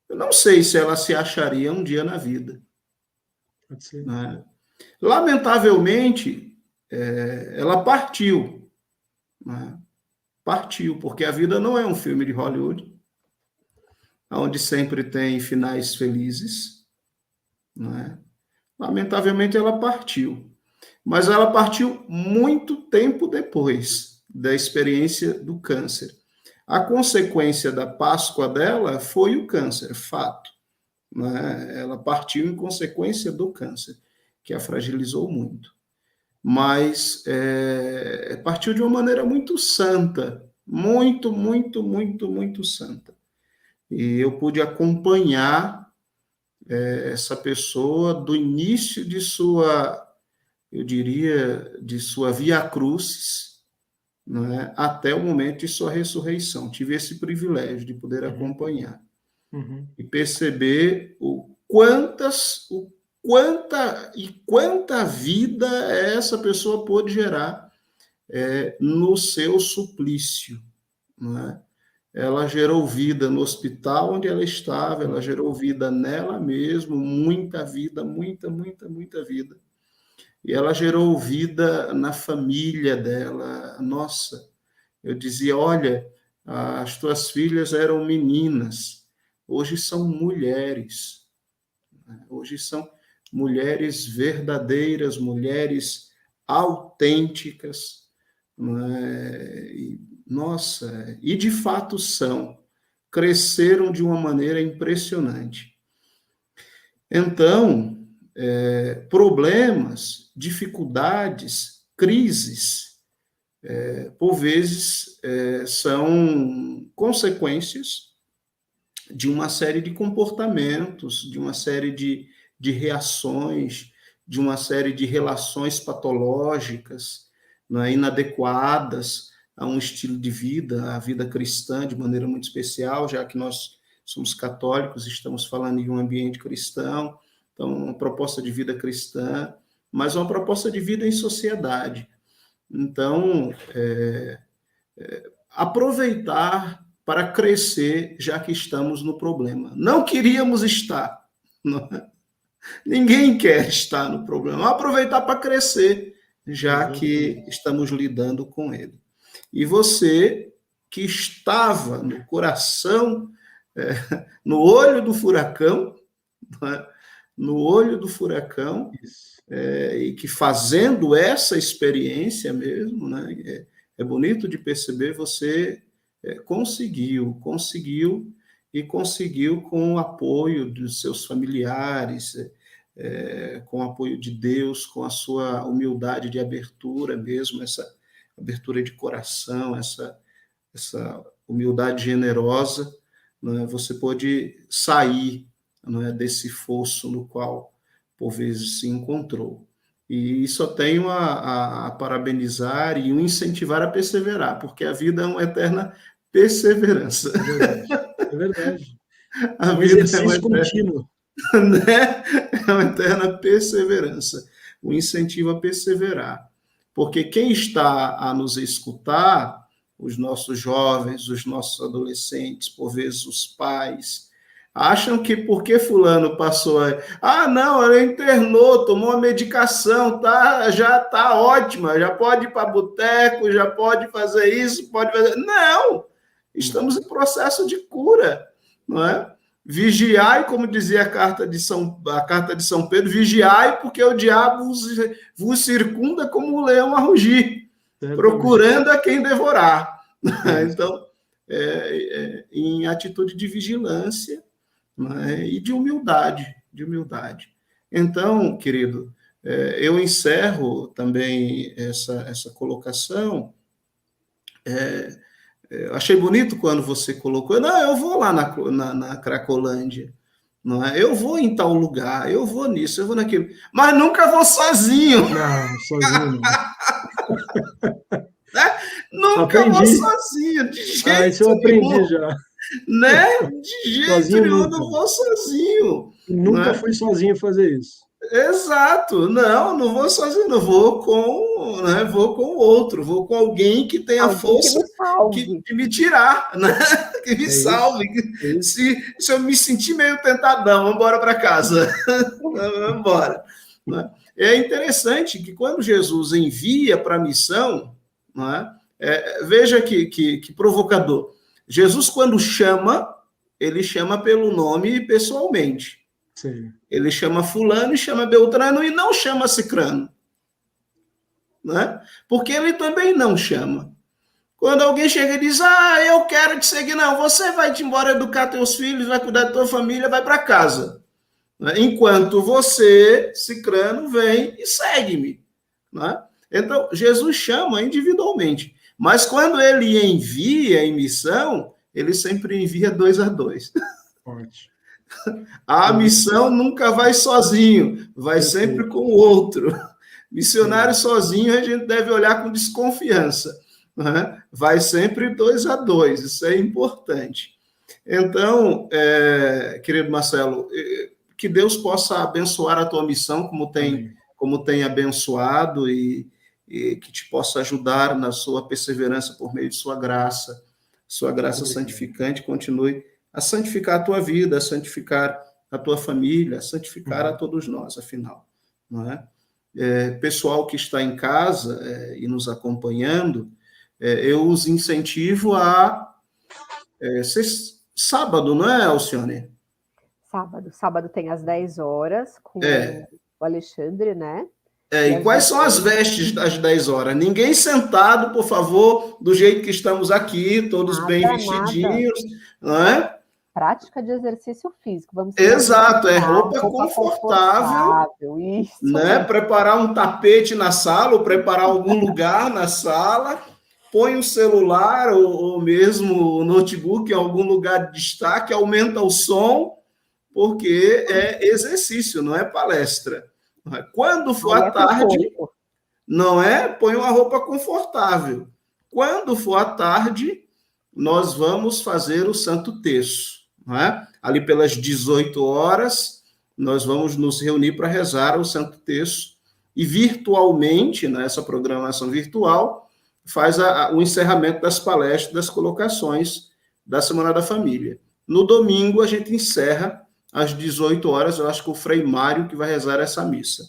eu não sei se ela se acharia um dia na vida. Pode ser. Né? Lamentavelmente, ela partiu. Né? Partiu, porque a vida não é um filme de Hollywood, onde sempre tem finais felizes. Né? Lamentavelmente, ela partiu. Mas ela partiu muito tempo depois da experiência do câncer. A consequência da Páscoa dela foi o câncer, fato. Né? Ela partiu em consequência do câncer, que a fragilizou muito. Mas partiu de uma maneira muito santa, muito santa. E eu pude acompanhar essa pessoa do início de sua, eu diria, de sua via crucis, né, até o momento de sua ressurreição. Tive esse privilégio de poder acompanhar. e perceber quanta vida essa pessoa pôde gerar no seu suplício, não é? Ela gerou vida no hospital onde ela estava, ela gerou vida nela mesma, muita vida, muita vida. E ela gerou vida na família dela. Nossa, eu dizia, olha, as tuas filhas eram meninas, hoje são mulheres. Hoje são mulheres verdadeiras, mulheres autênticas. Nossa, e de fato cresceram de uma maneira impressionante. Então, problemas, dificuldades, crises, por vezes, são consequências de uma série de comportamentos, de uma série de reações, de uma série de relações patológicas, inadequadas a um estilo de vida, a vida cristã, de maneira muito especial, já que nós somos católicos, estamos falando em um ambiente cristão, então, uma proposta de vida cristã, mas uma proposta de vida em sociedade. Então, aproveitar para crescer, já que estamos no problema. Não queríamos estar, não é? Ninguém quer estar no problema. Aproveitar para crescer, já que estamos lidando com ele. E você que estava no coração, no olho do furacão, não é? No olho do furacão, e que fazendo essa experiência mesmo, né, é bonito de perceber, você conseguiu com o apoio dos seus familiares, com o apoio de Deus, com a sua humildade de abertura mesmo, essa abertura de coração, essa humildade generosa, né, você pôde sair, né, desse fosso no qual, por vezes, se encontrou. E só tenho a parabenizar e o incentivar a perseverar, porque a vida é uma eterna perseverança. É verdade. A um vida exercício contínuo. Né? É uma eterna perseverança. O incentivo a perseverar. Porque quem está a nos escutar, os nossos jovens, os nossos adolescentes, por vezes os pais, acham que porque fulano passou aí, não, ela internou, tomou uma medicação, já está ótima, já pode ir para boteco, já pode fazer isso, pode fazer... Não! Estamos em processo de cura, não é? Vigiai, como dizia a carta de São Pedro, vigiai porque o diabo vos circunda como um leão a rugir, procurando a quem devorar. Então, em atitude de vigilância, e de humildade. Então, querido, eu encerro também essa colocação. Achei bonito quando você colocou, eu vou lá na Cracolândia, não é? Eu vou em tal lugar, eu vou nisso, eu vou naquilo, mas nunca vou sozinho. Não, sozinho não. Nunca vou sozinho, de jeito nenhum. Isso eu aprendi já. Né? De jeito sozinho nenhum, nunca. não vou sozinho. Nunca fui sozinho fazer isso. Exato, não vou sozinho, não vou vou com o outro, vou com alguém que tenha força de me tirar, né? Que me salve. Se eu me sentir meio tentadão, vamos embora para casa. Vamos embora. É interessante que quando Jesus envia para a missão, veja que provocador. Jesus, quando chama, ele chama pelo nome pessoalmente. Sim. Ele chama fulano e chama Beltrano e não chama Cicrano. Né? Porque ele também não chama. Quando alguém chega e diz, eu quero te seguir, não, você vai te embora educar teus filhos, vai cuidar da tua família, vai para casa. Né? Enquanto você, Cicrano, vem e segue-me. Né? Então, Jesus chama individualmente. Mas quando ele envia em missão, ele sempre envia 2 a 2. Forte. A missão nunca vai sozinho, vai sempre com o outro. Missionário sozinho a gente deve olhar com desconfiança. Né? Vai sempre 2 a 2, isso é importante. Então, querido Marcelo, que Deus possa abençoar a tua missão, como tem abençoado, e que te possa ajudar na sua perseverança por meio de sua graça santificante, continue a santificar a tua vida, a santificar a tua família, a santificar a todos nós, afinal, não é? Pessoal que está em casa e nos acompanhando, eu os incentivo a ser sábado, não é, Alcione? Sábado tem às 10 horas com o Alexandre, né? E quais são as vestes das 10 horas? Ninguém sentado, por favor, do jeito que estamos aqui, todos bem vestidinhos, não é? Prática de exercício físico. Exato, roupa confortável, isso, né? Preparar um tapete na sala, ou preparar algum lugar na sala, põe o celular ou mesmo o notebook em algum lugar de destaque, aumenta o som, porque é exercício, não é palestra. Quando for à tarde, não é? Põe uma roupa confortável. Quando for à tarde, nós vamos fazer o Santo Terço, não é? Ali pelas 18 horas, nós vamos nos reunir para rezar o Santo Terço e virtualmente, nessa programação virtual, faz o encerramento das palestras, das colocações da Semana da Família. No domingo, a gente encerra às 18 horas, eu acho que o Frei Mário que vai rezar essa missa,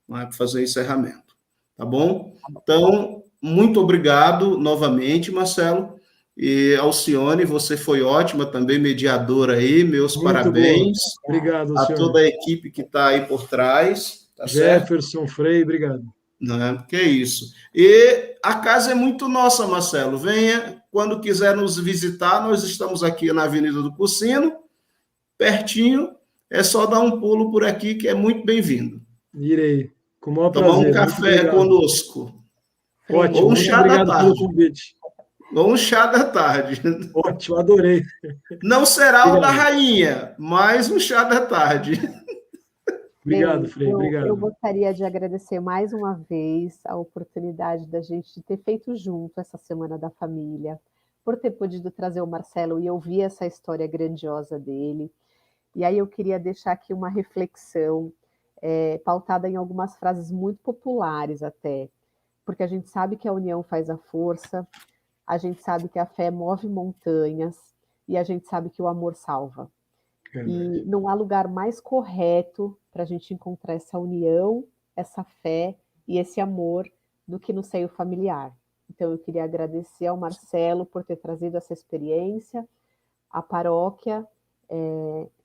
não é, para fazer o encerramento. Tá bom? Então, muito obrigado novamente, Marcelo. E Alcione, você foi ótima também, mediadora aí, meus muito parabéns. Bom. Obrigado, a toda a equipe que está aí por trás. Tá Jefferson, certo? Frei, obrigado. Não, que isso. E a casa é muito nossa, Marcelo. Venha, quando quiser nos visitar, nós estamos aqui na Avenida do Cursino, pertinho, é só dar um pulo por aqui, que é muito bem-vindo. Irei, com o maior tomar prazer. Um café conosco. Ótimo, ou um chá da tarde. Pelo convite. Ou um chá da tarde. Ótimo, adorei. Não será o da rainha, mas um chá da tarde. Obrigado, Frei, obrigado. Eu gostaria de agradecer mais uma vez a oportunidade da gente ter feito junto essa Semana da Família, por ter podido trazer o Marcelo e ouvir essa história grandiosa dele. E aí eu queria deixar aqui uma reflexão pautada em algumas frases muito populares até, porque a gente sabe que a união faz a força, a gente sabe que a fé move montanhas e a gente sabe que o amor salva. E não há lugar mais correto para a gente encontrar essa união, essa fé e esse amor do que no seio familiar. Então eu queria agradecer ao Marcelo por ter trazido essa experiência, à paróquia,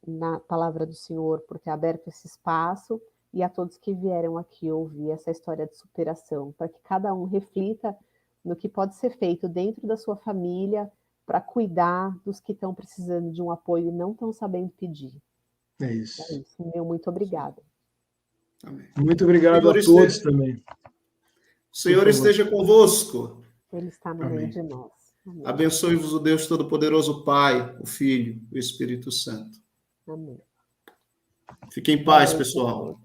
na Palavra do Senhor, por ter aberto esse espaço, e a todos que vieram aqui ouvir essa história de superação, para que cada um reflita no que pode ser feito dentro da sua família para cuidar dos que estão precisando de um apoio e não estão sabendo pedir. É isso. Meu muito obrigada. Amém. Muito obrigado a todos também. O Senhor esteja convosco. Ele está no meio de nós. Abençoe-vos o Deus Todo-Poderoso, Pai, o Filho, o Espírito Santo. Amém. Fiquem em paz, pessoal.